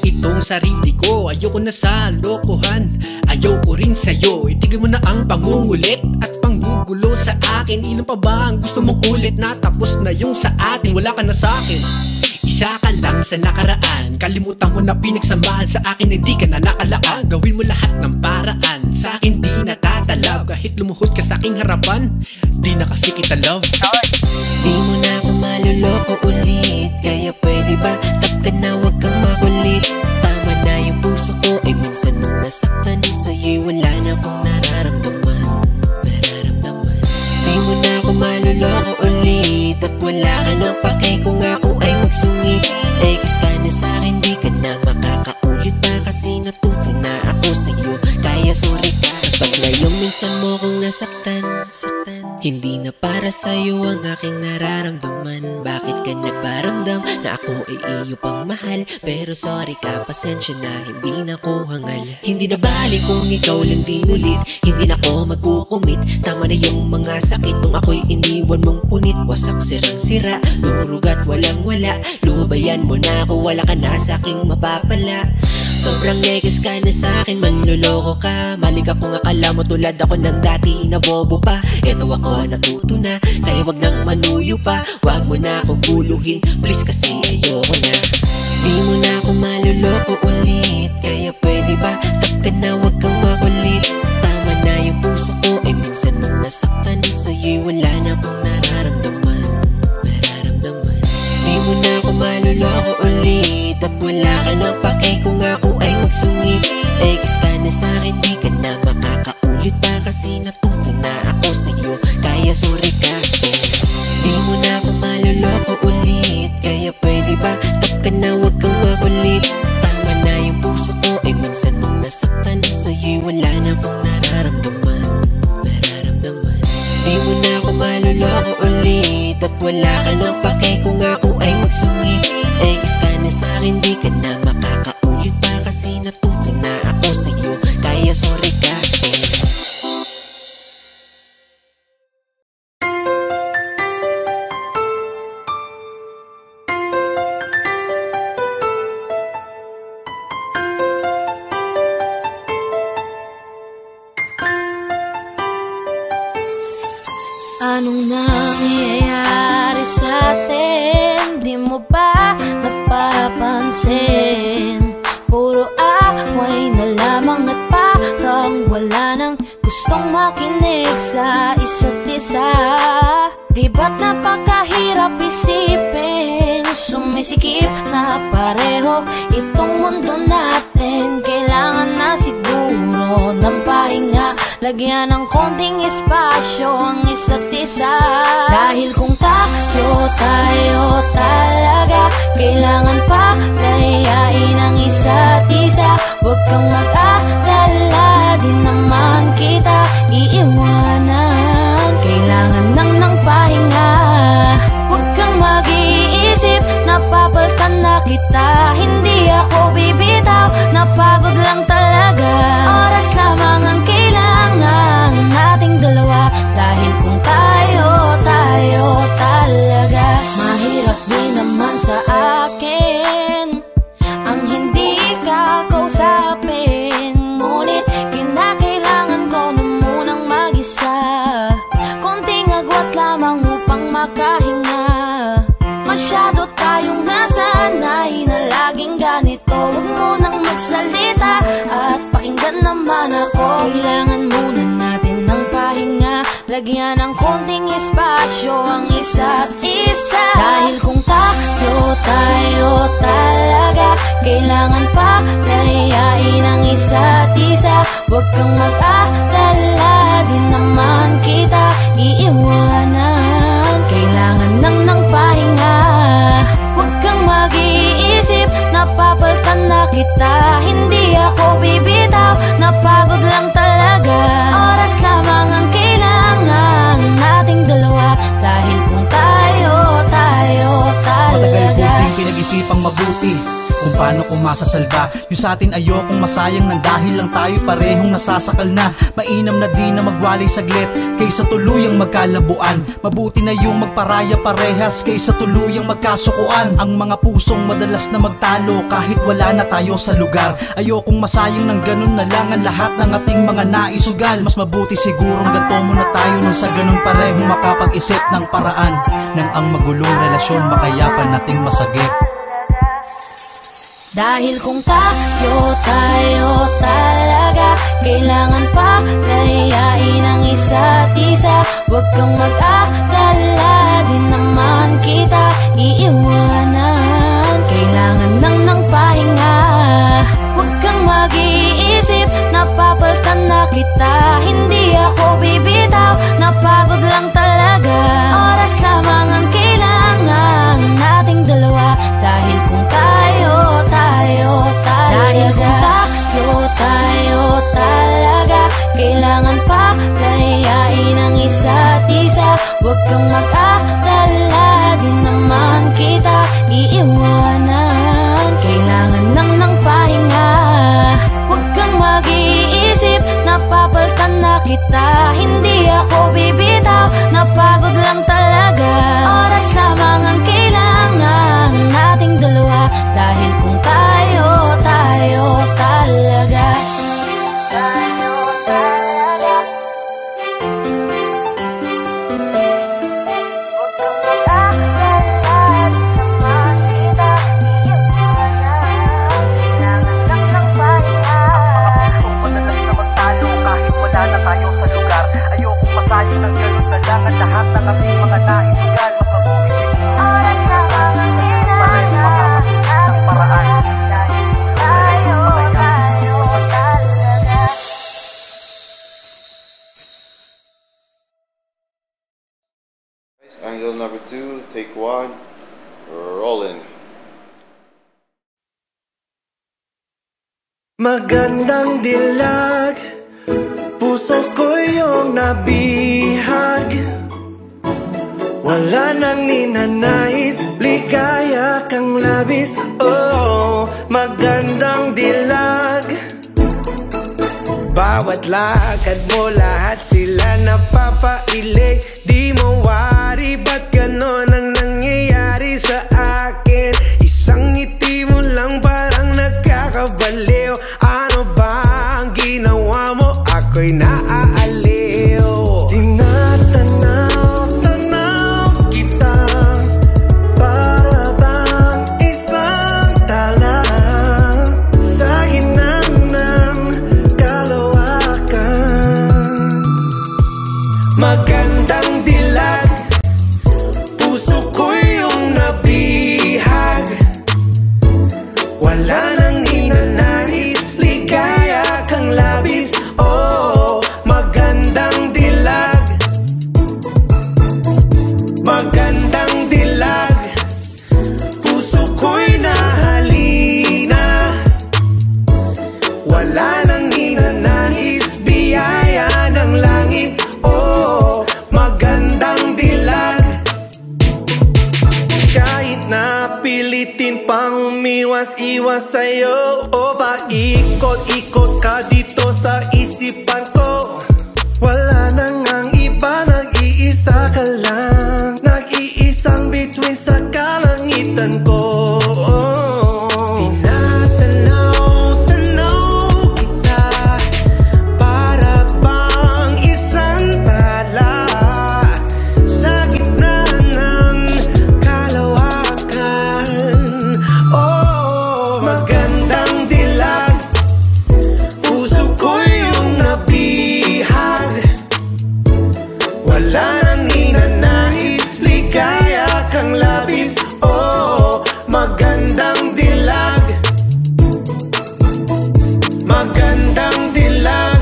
itong sarili ko, ayoko na sa lokohan. Ayoko rin sa'yo, itigil mo na ang pangungulit at panggugulo sa akin. Ilan pa ba ang gusto mong ulit na tapos na yung sa atin? Wala ka na sa'kin, isa ka lang sa nakaraan. Kalimutan mo na pinagsamahan sa akin, hindi ka na nakalaan. Gawin mo lahat ng paraan, sa akin di natatalab. Kahit lumuhod ka sa aking harapan, di na kasi kita love. Di mo na ako maluloko ulit, kaya pwede ba tap ka na wag kang makulit. Tama na yung puso ko, minsan nung nasaktan sa'yo'y wala na akong nararamdaman. Di mo na ako maluloko ulit, at wala ka na pakay kung ako ay magsungit. Kiss ka na sa'kin, di ka na makakaulit pa, kasi natuto na ako sa'yo, kaya sorry ka. Sa paglayong minsan mo kong nasaktan, hindi na para sa'yo ang aking nararamdaman. Bakit ka nagparamdam na ako ay iyo pang mahal? Pero sorry ka, pasensya na, hindi na ko hangal. Hindi na bali kung ikaw lang din ulit, hindi na ako magkukumit. Tama na yung mga sakit nung ako'y iniwan mong punit. Wasak sirang-sira, durug at walang-wala. Lubayan mo na ako, wala ka na sa'king mapapala. Sobrang neges ka na sa'kin, manloloko ka. Mali ka kung akala mo tulad ako ng dati na bobo pa. Eto ako natuto na, kaya wag nang manuyo pa. Wag mo na ako guluhin, please, kasi ayoko na. Di mo na ako maluloko ulit, kaya pwede ba tap ka na wag kang makulit. Tama na yung puso ko, minsan nung nasaktan sa'yo'y wala na akong nararamdaman. Di mo na ako maluloko ulit, at wala ka na pakay kung ako ay magsungit. Kiss ka na sa'kin, di ka na makakaulit pa, kasi natuto na ako sa'yo, kaya sorry ka. Di mo na ako maluloko ulit, kaya pwede ba tap ka na wag kang makulit. Tama na yung puso ko, minsan nung nasaktan sa'yo'y wala na akong nararamdaman. manloloko ulit at wala ka nang pake kung ako ay magsungit. Egas ka na sa'kin, di ka na makakaulit pa kasi natuto na ako sa'yo, kaya sorry ka Anong nangyayari sa'tin? Di mo ba napapansin? Puro away na lamang at parang wala nang gustong makinig sa isa't isa. Di ba't napakahirap isipin? Sumisikip na pareho itong mundo natin. Kailangan na siguro ng pahinga, lagyan ng konting espasyo ang isa't isa. Dahil kung tayo talaga, kailangan pa layain ang isa't isa. Huwag kang mag-alala, di naman kita iiwanan. Kailangan lang ng pahinga, huwag kang mag-iisip, napapalitan na kita. Hindi ako bibitaw, napagod lang talaga. Oras lamang ang kailangan nating dalawa. Dahil kung tayo talaga, mahirap din naman sa akin ang hindi ka kausapin. Ngunit kinakailangan ko na munang mag-isa, konting agwat lamang upang makahinga. Masyado tayong nasanay na laging ganito. Huwag mo nang magsalita at pakinggan naman ako. Kailangan muna natin ng pahinga, lagyan ng konting espasyo ang isa't isa. Dahil kung tayo talaga, kailangan pa layain ang isa't isa. Huwag kang mag-alala, di naman kita iiwanan. Kailangan lang ng pahinga, huwag kang mag-iisip, napapalitan na kita. Hindi ako bibitaw, napagod lang talaga. Oras lamang ang kailangan nating dalawa. Dahil kung tayo talaga. Matagal ko din pinag-isipang mabuti kung paano ko masasalba yung sa atin. Ayokong masayang nang dahil lang tayo parehong nasasakal na. Mainam na di na magwalay saglit kaysa tuluyang magkalabuan. Mabuti na yung magparaya parehas kaysa tuluyang magkasukuan. Ang mga pusong madalas na magtalo kahit wala na tayo sa lugar. Ayokong masayang ng ganun na lang ang lahat ng ating mga naisugal. Mas mabuti sigurong ganto muna tayo nang sa ganun parehong makapag-isip ng paraan nang ang magulong relasyon makayapan nating masagip. Dahil kung tayo talaga, kailangan pa layain ang isa't isa. Huwag kang mag-alala, di naman kita iiwanan. Kailangan lang ng pahinga, huwag kang mag-iisip, napapalitan na kita. Hindi ako bibitaw, napagod lang talaga. Oras lamang ang kailangan nating dalawa. Dahil kung tayo talaga, dahil kung tayo talaga, kailangan pa layain ang isa't isa. Huwag kang mag-alala, di naman kita iiwanan. Kailangan lang ng pahinga, huwag kang mag-iisip, napapalitan na kita. Hindi ako bibitaw, napagod lang talaga. Oras lamang ang kailangan nating dalawa. Dahil kung tayo talaga, tayo talaga. Huwag kang mag-alala, di naman kita iiwanan. Kailangan lang ng pahinga. Kung madalas na magtalo kahit wala na tayo sa lugar. Ayokong masayang ng ganun na lang ang lahat ng ating mga naisugal. Mas mabuti siguro oras lamang ang kailangan ng paraan. tayo talaga. Angle number 2, take 1, rolling. Magandang dilag, puso ko yung nabihag. Wala nang ninanais, ligaya kang labis. Oh, magandang dilag. Bawat lakad mo, lahat sila napapailig. Di mo wari, ba't ganon ang nangyayari sa akin? Isang ngiti mo lang parang nagkakabaliw. Ano ba ang ginawa mo? Ako'y naaaliw. Tinatanaw kita, para bang isang tala sa ginang ng kalawakan. Magandang dilag, puso ko yung nabihag. Wala nang ninanais, ligaya kang labis. Oh, magandang dilag. Magandang dilag, puso ko'y nahalina. Wala nang ninanais, biyaya ng langit. Oh, magandang dilag. Kahit na pilitin pang umiwas-iwas sa'yo, o paikot-ikot ka dito sa isipan ko. Wala nang ang iba, nag-iisa ka lang. Nag-iisang bituin sa kalangitan ko. Tinatanaw-tanaw kita, para bang isang bala sa gitna ng kalawakan. Oh, magandang dilag, puso ko yung nabihag. Wala nang ninanais, ligaya kang labis. Oh, magandang dilag. Magandang dilag,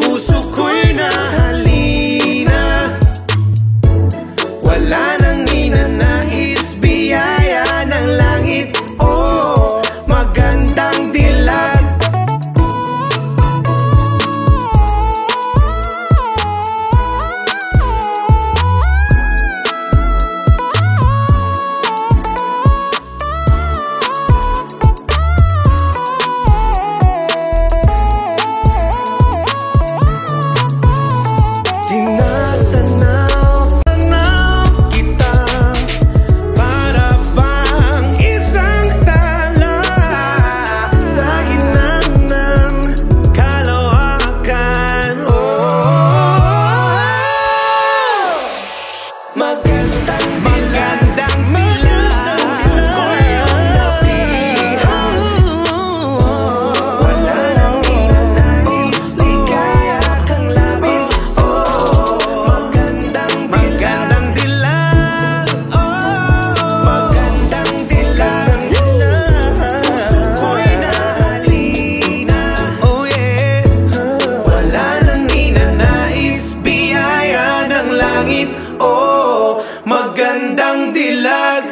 puso ko'y nahalina. Wala nang ninanais, biyaya ng langit. Oh, magandang dilag. Tinatanaw-tanaw kita, para bang isang tala sa ginang ng kalawakan. Oh, magandang dilag, puso ko'y yung nabihag. Wala nang ninanais, ligaya kang labis. Oh, magandang dilag. Oh, magandang dilag, puso ko'y nahalina. Oh yeah, wala nang ninanais, biyaya ng langit. Oh, magandang dilag.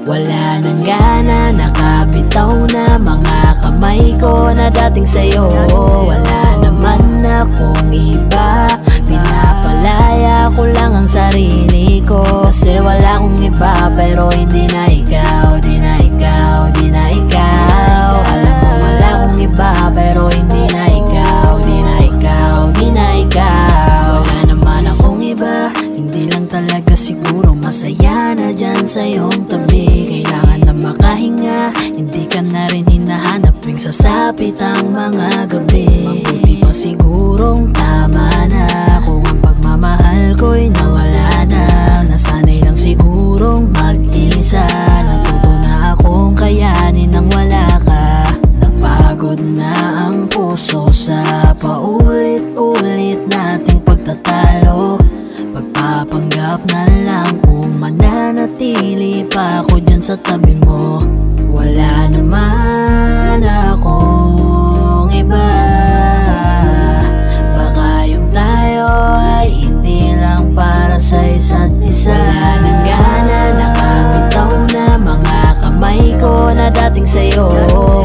Wala nang gana, nakabitaw na mga kamay ko na dating sa'yo. Wala naman akong iba, pinapalaya ko lang ang sarili ko. Kasi wala akong iba, pero hindi na ikaw. Di na ikaw, di na ikaw. Alam mo wala akong iba, pero hindi na ikaw. Di na ikaw, di na ikaw. Wala naman akong iba, hindi lang talaga siguro masaya na dyan sa iyong tabi. Kailangan na makahinga, hindi ka na rin hinahanap tuwing sasapit ang mga gabi. Mabuti pa sigurong tama na kung ang pagmamahal ko'y nawala na. Nasanay lang sigurong mag-isa, natuto na akong kayanin nang wala ka. sa tabi mo. Wala naman akong iba, baka yung tayo ay hindi lang para sa isa't isa. Wala nang gana, nakabitaw na mga kamay ko na dating sa'yo.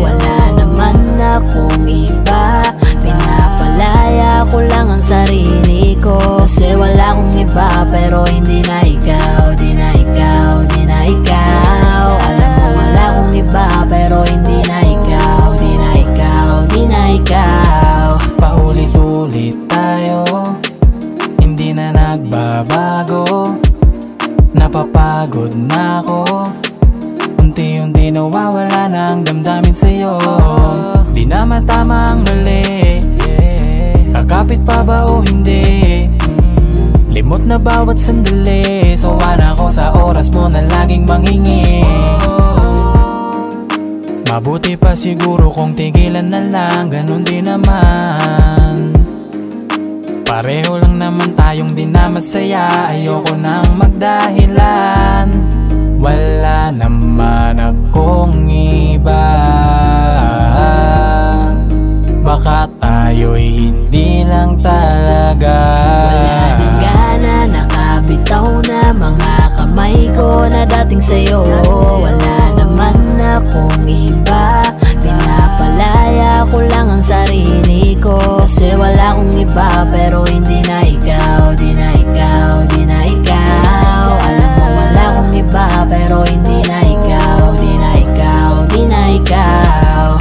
Wala naman akong iba, pinapalaya ko lang ang sarili ko. Kasi wala akong iba, pero hindi na ikaw, di na ikaw, di na ikaw. Alam mo wala akong iba, pero hindi na ikaw, di na ikaw, di na ikaw. Paulit-ulit tayo, hindi na nagbabago. Napapagod na ako, unti-unti nawawala na ang damdamin sa'yo. Di na matama ang mali, kakapit pa ba o hindi? Limot na bawat sandali, sawa na ako sa oras mo na laging manghingi. Mabuti pa siguro kung tigilan na lang, ganun din naman. Pareho lang naman tayong di na masaya, ayoko nang magdahilan. Wala naman akong iba, baka tayo'y hindi lang talaga. Wala nang gana, nakabitaw na mga kamay ko na dating sa'yo. Wala naman akong iba, pinapalaya ko lang ang sarili ko. Kasi wala akong iba, pero hindi na ikaw, di na ikaw, di na ikaw. Alam mo wala akong iba, pero hindi na ikaw, di na ikaw, di na ikaw.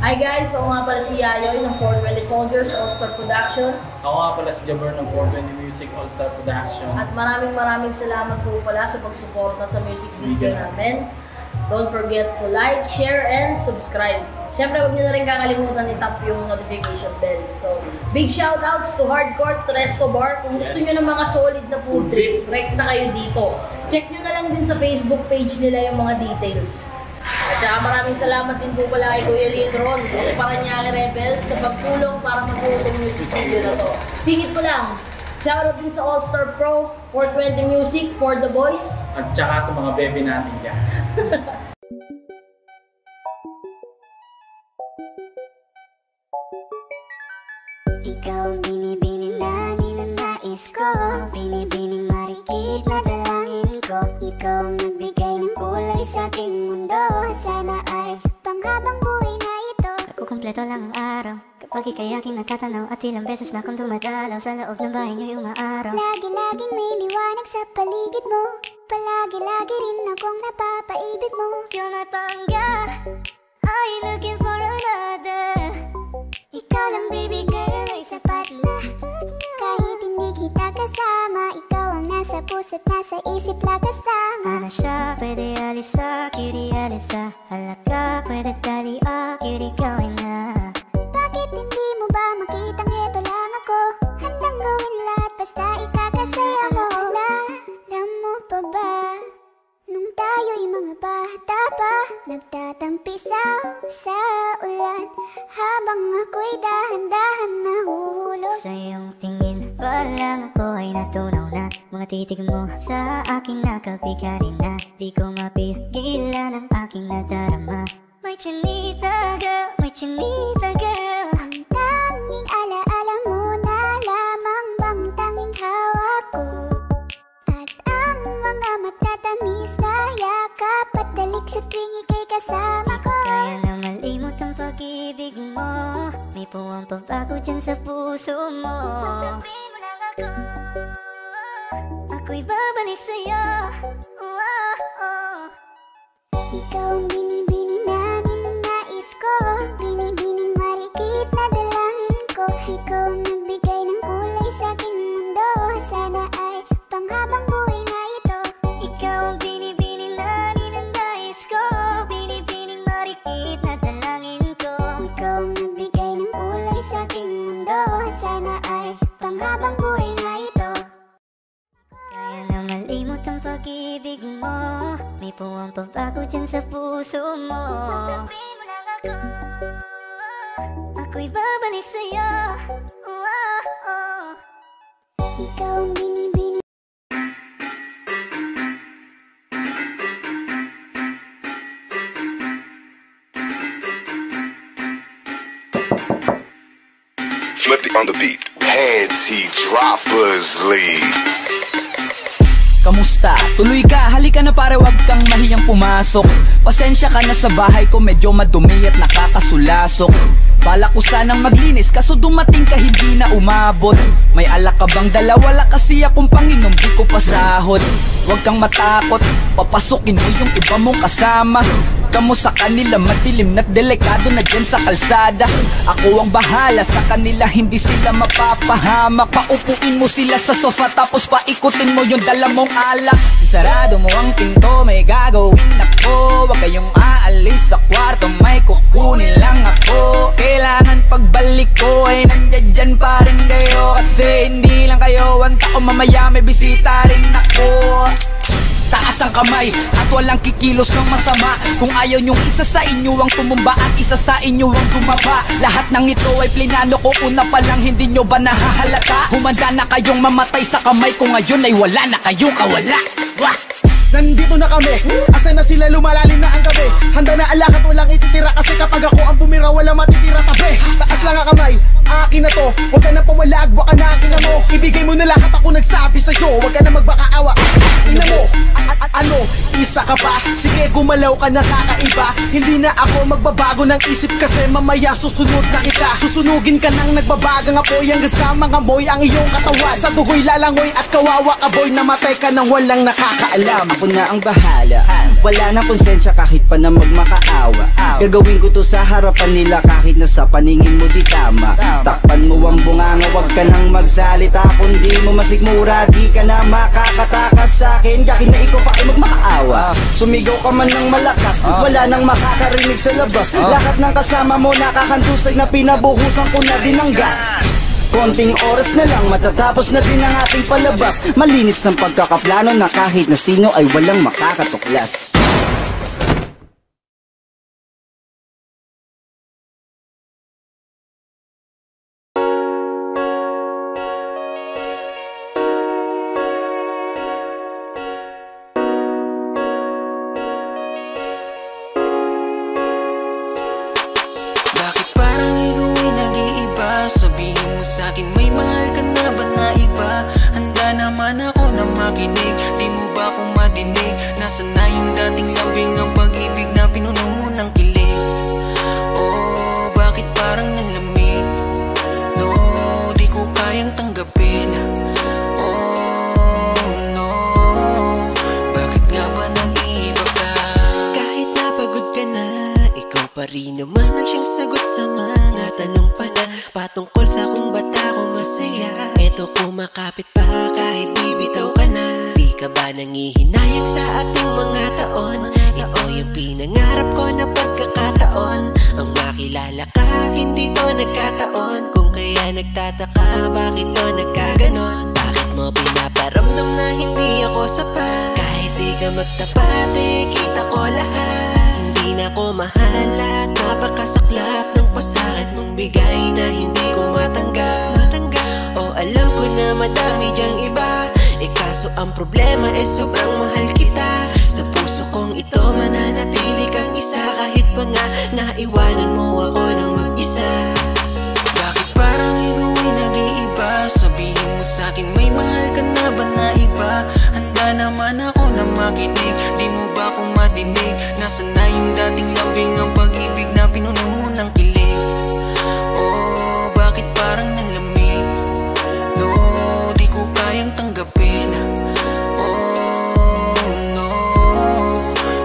Hi guys, ako nga pala si Yayoy ng 420 Soldiers All-Star Production. Ako nga pala si Jabber ng 420 Music All-Star Production. At maraming salamat po pala sa pagsuporta sa music video namin. Don't forget to like, share, and subscribe. Siyempre, huwag nyo na rin kakalimutan i-tap yung notification bell. So, big shoutouts to Hardcore, to Resto Bar. Kung gusto nyo ng mga solid na food trip, direct na kayo dito. Check nyo na lang din sa Facebook page nila yung mga details. At saka maraming salamat din po pala kay Kuya Lindron at Paranaque Rebels sa pagtulong para mabuo yung music video na to. Singit ko lang, shoutout din sa All-Star Pro, 420 Music, For The Boys. At saka sa mga bebe natin dyan. Ikaw ang binibining na ninanais ko, binibining marikit na dalangin ko. Ikaw ang nagbigay ng kulay sa aking mundo, sana ay panghabang buhay na ito. Kukumpleto lang ang araw kapag ika'y aking natatanaw, at ilang beses na akong dumadalaw sa loob ng bahay niyo'y umaaraw. Lagi-laging may liwanag sa paligid mo, palagi-lagi rin akong napapaibig mo. You're my pangga, are you looking for another? Ikaw lang baby girl ay sapat na, kahit hindi kita kasama. Ikaw ang nasa puso't nasa isip lakas tama. Ano siya, pwede alisa, cutie alisa. Halaka, pwede tali, cutie gawin na. Bakit hindi mo ba makitang heto lang ako? Handang gawin lahat basta ikakasaya mo. Alam mo pa ba, nung tayo'y mga bata pa, nagtatampisaw sa ulan, habang ako'y dahan-dahan nahulog. Sa iyong tingin pa lang ako ay natunaw na, mga titig mo sa aking nakabigarin na. Di ko mapigilan ang aking nadarama. May chinita girl, may chinita girl. Ang tanging alaala mo na lamang bang tanging hawak ko, at ang mga matatamis na yakap at dalik sa tuwing ika'y kasama ko. Kaya na malimot ang pag-ibig mo, may puwang pagbago dyan sa puso mo. Tanggapin mo lang ako, ako'y babalik sa'yo. Ikaw ang binibining na ninanais ko, binibining marikit na dalangin ko. Ikaw ang nagbigay ng kulay sa aking mundo, sana ay panghabang buhay na ito. Ikaw ang binibining na ninanais ko, binibining marikit na dalangin ko. Ikaw ang nagbigay ng kulay sa aking mundo, sana ay panghabang buhay na ito. Kaya na malimot po ang pagbago dyan sa puso mo. Sabihin mo lang ako, ako'y babalik sa'yo. Ikaw ang binibini. Flip it on the beat. Panty Droppers League. Kamusta? Tuloy ka, halika na pare, wag kang mahiyang pumasok. Pasensya ka na sa bahay ko, medyo madumi at nakakasulasok. Bala ko sanang maglinis, kaso dumating ka hindi na umabot. May alak ka bang dala? Wala kasi akong panginom, di ko pasahod. Wag kang matakot, papasukin mo yung iba mong kasama. Kamo sa kanila, madilim na't delikado na dyan sa kalsada. Ako ang bahala sa kanila, hindi sila mapapahamak. Paupuin mo sila sa sofa, tapos paikutin mo yung dala mong alak. Isarado mo ang pinto, may gagawin ako. Huwag kayong aalis sa kwarto, may kukunin lang ako. Kailangan pagbalik ko ay nandiyan dyan pa rin kayo. Kasi hindi lang kayo ang tao, mamaya may bisita rin ako. Taas ang kamay at walang kikilos ng masama. Kung ayaw nyong isa sa inyo ang tumumba at isa sa inyo ang tumaba. Lahat ng ito ay plinano ko, una pa lang hindi nyo ba nahahalata? Humanda na kayong mamatay sa kamay ko, ngayon ay wala na kayong kawala. Wah! Nandito na kami, asa na sila, lumalalim na ang gabi. Handa na alak at walang ititira, kasi kapag ako ang bumira wala matitira tabi. Taas lang ang kamay, akin na to. Huwag ka na pumalag, baka na akin na mo. Ibigay mo na lahat, ako nagsabi sa'yo. Huwag ka na magbakaawa, ina mo. Ano, isa ka pa? Sige, gumalaw ka na kakaiba. Hindi na ako magbabago ng isip, kasi mamaya susunod na kita. Susunugin ka nang nagbabagang apoy, hanggang sa mga moy ang iyong katawan. Sa dugoy lalangoy at kawawa ka boy, namatay ka nang walang nakakaalam. Ako na ang bahala, wala na konsensya kahit pa na magmakaawa. Gagawin ko to sa harapan nila kahit na sa paningin mo di tama. Takpan mo ang bunganga, wag ka nang magsalita. Kung di mo masigmura, di ka na makakatakas sa akin. Kahit na ikaw pa ay magmakaawa. Sumigaw ka man ng malakas, wala nang makakarinig sa labas. Lahat ng kasama mo nakakantusay na pinabuhusan ko na din ng gas. Konting oras na lang, matatapos na din ang ating palabas. Malinis ng pagkakaplano na kahit na sino ay walang makakatuklas. Bakit parang ikaw ay nag-iiba? Sabihin mo sa'kin, may mahal ka na ba na iba? Handa naman ako na makinig, di mo ba ako madinig? Nasaan na yung dating lambing ang pag-ibig na pinuno mo ng kilig? Oh, bakit parang nalamig? No, di ko kayang tanggapin. Oh, no, bakit nga ba nag-iiba ka? Kahit napagod ka na, ikaw pa rin naman ang siyang sagot sa mga tanong pa na patungkol sa kung ba't ako masaya. Eto kumakapit pa kahit bibitaw ka na. Di ka ba nangihinayang sa ating mga taon? Ito yung pinangarap ko na pagkakataon. Ang makilala ka, hindi to nagkataon. Kung kaya nagtataka, bakit to nagkaganon? Bakit mo pinaparamdam na hindi ako sapat? Kahit di ka magtapat, kita ko lahat. Hindi na ko mahal at napakasaklap ng pasakit mong bigay na hindi ko matanggap. O alam ko na madami dyang iba, kaso ang problema sobrang mahal kita. Sa puso kong ito mananatili kang isa, kahit pa nga naiwanan mo ako ng mag-isa. Bakit parang ikaw ay nag-iiba? Sabihin mo sa'kin, may mahal ka na ba na iba? Handa naman ako na makinig, di mo ba ako madinig? Nasaan na yung dating lambing ang pag-ibig na pinuno mo ng kilig? Oh, bakit parang nalamig? No, di ko kayang tanggapin. Oh, no,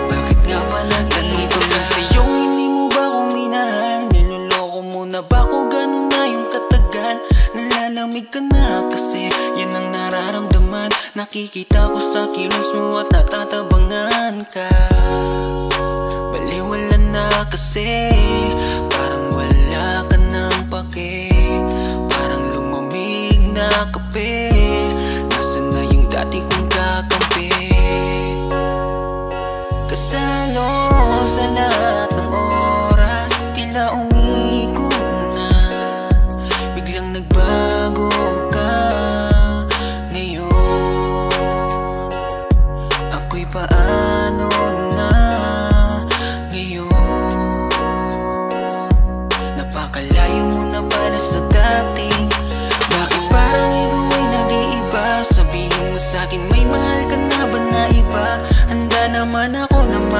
bakit nga ba nag-iiba ka? Sa'yo hindi mo ba ako minahal? Niloloko mo na ba ako? Ganun na yung katagal. Nalalamig ka na kasi yan ang nararamdaman. Nakikita ko sa kilos mo at natatabangan ka. Baliwala na kasi, parang wala ka ng pake. Parang lumamig na kape. Nasaan na yung dati kong kakampi?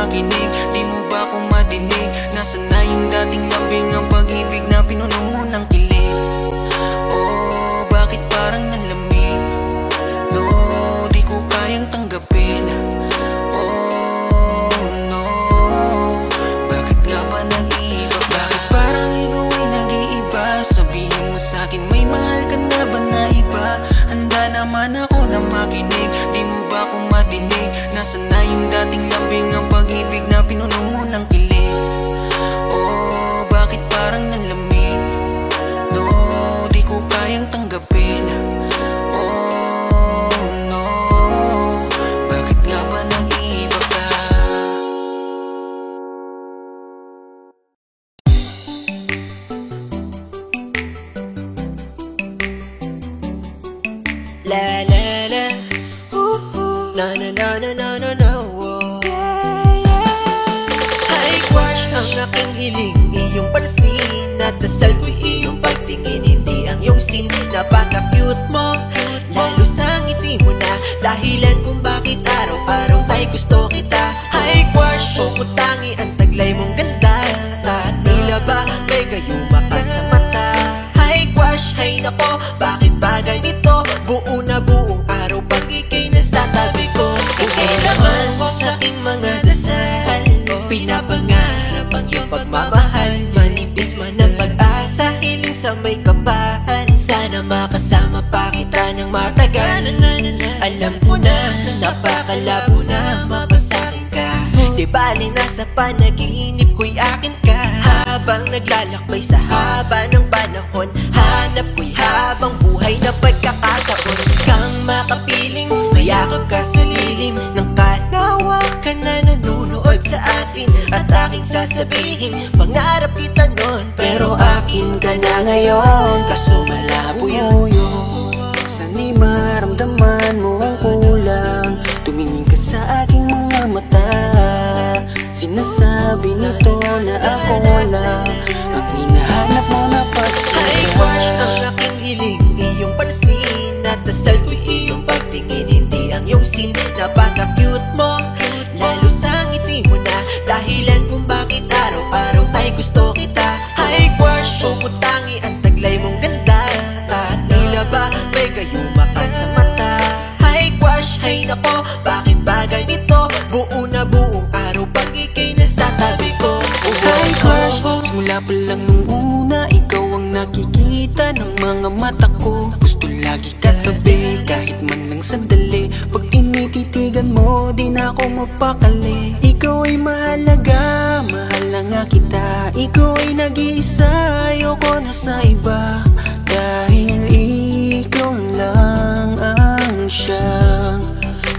makinig, di mo ba ako madinig? Nasaan na yung dating lambing ang pag-ibig na pinuno mo ng kilig? Oh, bakit parang nanlamig? No, di ko kayang tanggapin. Oh, no, bakit nga ba nag-iiba? Bakit parang ikaw ay nag-iiba? Sabihin mo sa'kin, may mahal ka na ba na iba? Handa naman ako na makinig, di mo ba ako madinig? Nasaan na yung dating lambing ang pag-ibig na pinuno mo ng kilig? Oh, bakit parang nanlamig? No, di ko kayang tanggapin. Oh, no, bakit nga ba nag-iiba ka? La la la, na na na na na na na. Hi crush, ang aking hiling, iyong pansin at dasal ko'y iyong pagtingin, hindi ang iyong sin. Napaka-cute mo, lalo sa ngiti mo na dahilan kung bakit araw-araw ay gusto kita. Hi crush, pumutangi ang taglay mong ganda at tila ba may gayuma ka sa mata. Hi crush, hay nako, bakit ba ganito? Buo na buong araw pag ika'y nasa tabi ko. Ika'y naman sa aking mga dasal, pinapangarap ang iyong pagmamahal. Manipis man ang pag-asa, hiling sa may kapal. Sana makasama pa kita ng matagal. Alam ko na, napakalabo na mapasakin ka. Di bali nasa panaginip ko'y akin ka. Habang naglalakbay sa haba ng panahon, hanap ko'y habang buhay na pagkakataon. Kang makapiling, mayakap ka sa lilim ng kanawakan na nanunood sa atin. At aking sasabihin, pangarap kita nun, pero akin ka na ngayon. Kaso malabo yun. Sana'y maramdaman mo ang kulang. Tumingin ka sa aking mga mata. Sinasabi nito na ako lang ang hinahanap mo na pagsaya. Hi crush, ang aking hiling, iyong pansin at dasal ko'y iyong pagtingin, hindi ang iyong sin. Napaka-cute mo, lalo sa ngiti mo na dahilan kung bakit araw-araw ay gusto kita. Hi crush, pumutangi ang taglay mong ganda at tila ba may gayuma ka sa mata. Hi crush, hay nako, bakit ba ganito? Buo na buong araw pag ika'y nasa tabi ko. Hi crush, simula pa lang nung una, ikaw ang nakikita ng mga mata ko. Gusto lagi katabi, kahit man lang sandali. Pag tinititigan mo, di na ako mapakali. Ikaw ay mahalaga, mahal na nga kita. Ikaw ay nag-iisa, ayoko na sa iba. Dahil ikaw lang ang siyang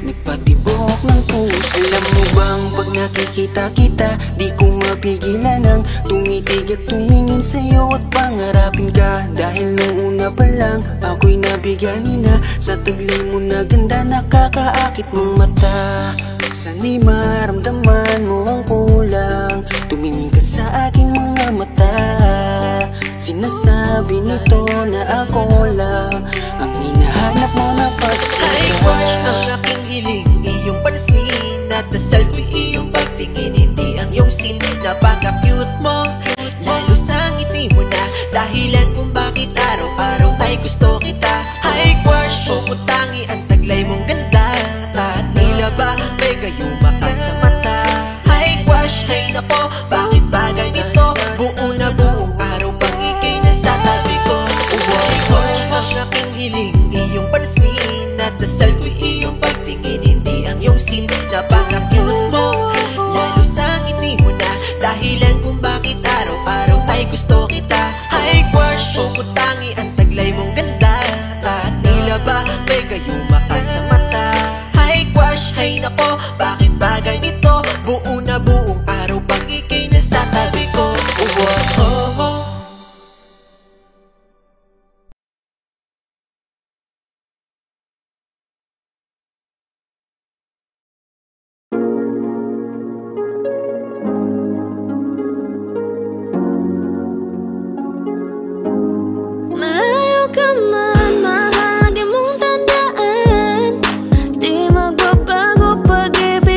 nagpatibok ng puso. Alam mo bang pag nakikita kita, di ko mapigilan ang tumitig at tumingin sa'yo at pangarapin ka. Dahil nung una pa lang, ako'y nabigani na sa taglay mo na ganda, nakakaakit mong mata. Sana'y maramdaman mo ang kulang. Tumingin ka sa aking mga mata. Sinasabi nito na ako lang ang hinahanap mo na pagsaya. Hi crush, ang aking hiling, iyong pansin at dasal ko'y iyong pagtingin, hindi ang iyong sin. Napaka-cute mo, lalo sa ngiti mo na dahilan kung bakit araw-araw ay gusto kita. Hi crush, pumutangi ang taglay mong ganda at tila ba may gayuma ka sa mata. Hi crush, hay nako, bakit ba ganito? Buo na buong araw pag ika'y nasa tabi ko. Hi crush, ang aking hiling, iyong pansin at dasal ko'y iyong pagtingin, hindi ang iyong sin. Napaka-cute mo, lalo sa ngiti mo na dahilan kung bakit araw-araw ay gusto kita. Hi crush, pumutangi ang taglay mong ganda at tila ba may gayuma ka sa mata. Hi crush, hay nako, bakit ba ganito? Buo na buong araw pag ika'y nasa tabi ko. Malayo ka man, mahal, di mong tandaan. Di magbabago pag-ibig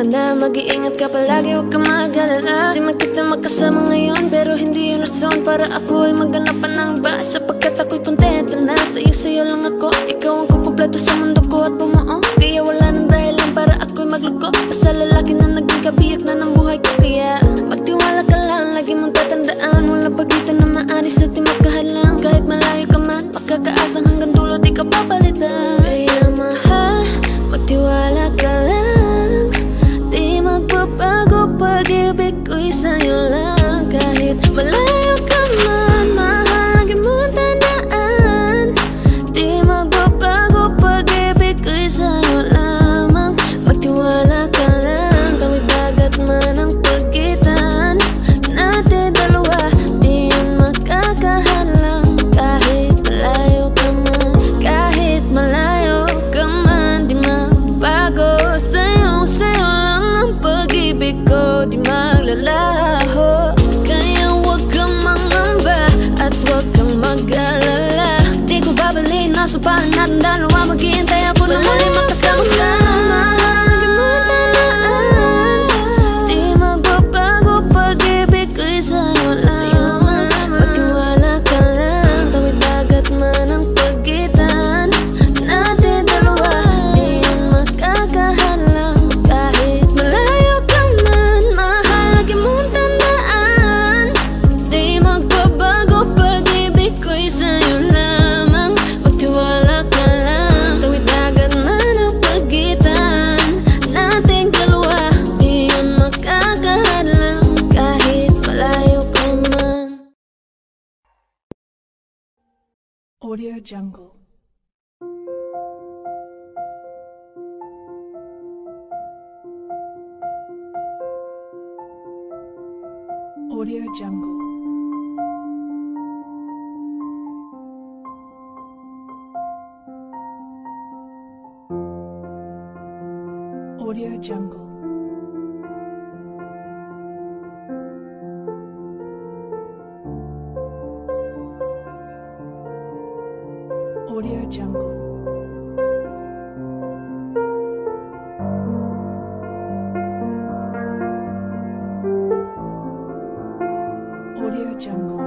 ka na, mag-iingat ka palagi, huwag ka mag-alala. Di man kita magkasama ngayon, pero hindi yun rason para ako ay maghanap pa ng iba. Sapagkat ako'y kontento na, sa'yo lang ako. Ikaw ang kukumpleto sa mundo ko at bumuo. Kaya wala nang dahilan para ako'y magluko. Basta lalaki na naging kabiyak na ng buhay ko. Kaya magtiwala ka lang, lagi mong tatandaan, walang pagitan na maaris at di magkahalang. Kahit malayo ka man, makakaasang hanggang dulo di ka papalitan. Kaya mahal, magtiwala ka lang, di magbabago, pag-ibig ko'y sa'yo lang. Kahit malayo ka man, mahal, lagi mong tandaan, di magbabago, pag-ibig ko'y sa'yo lamang. Magtiwala ka lang, tawid dagat man ang pagitan natin dalawa, di yun makakahalang. Kahit malayo ka man, kahit malayo ka man, di magbago, sa'yo lang ang pag-ibig ko, di maglalaho. Kaya huwag kang mangamba at huwag kang mag-alala. Di ko babalik, nasa palan natin dalawa, maghihintay ako na muli makasama ka. Mahal, di mo tandaan, di magbabago, pag-ibig ko'y sa'yo lamang. Magtiwala ka lang, tawid dagat man ang pagitan natin dalawa, di yun makakahalang. Kahit malayo ka man, mahal, lagi mong tandaan, di magbabago, pag-ibig ko'y sa'yo lamang. Magtiwala ka lang, tawid dagat man ang pagitan nating dalawa, di yun makakahalang. Kahit malayo ka man. Audio Jungle. Audio Jungle. Audio Jungle. Audio Jungle. Audio Jungle.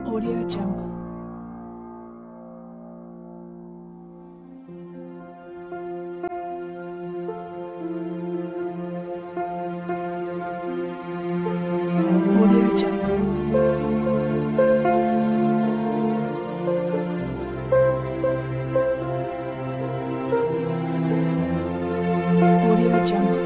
Audio Jungle. Audio Jungle. Audio Jungle. Audio Jungle.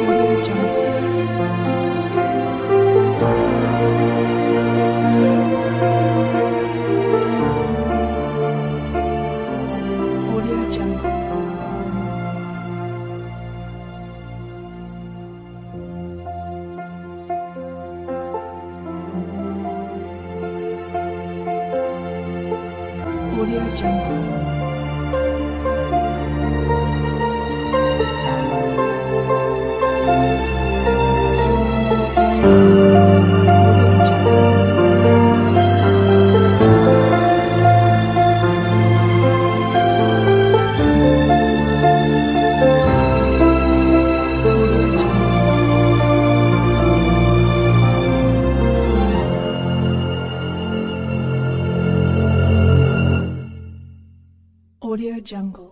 Audio Jungle. Audio Jungle. Audio Jungle. Audio Jungle.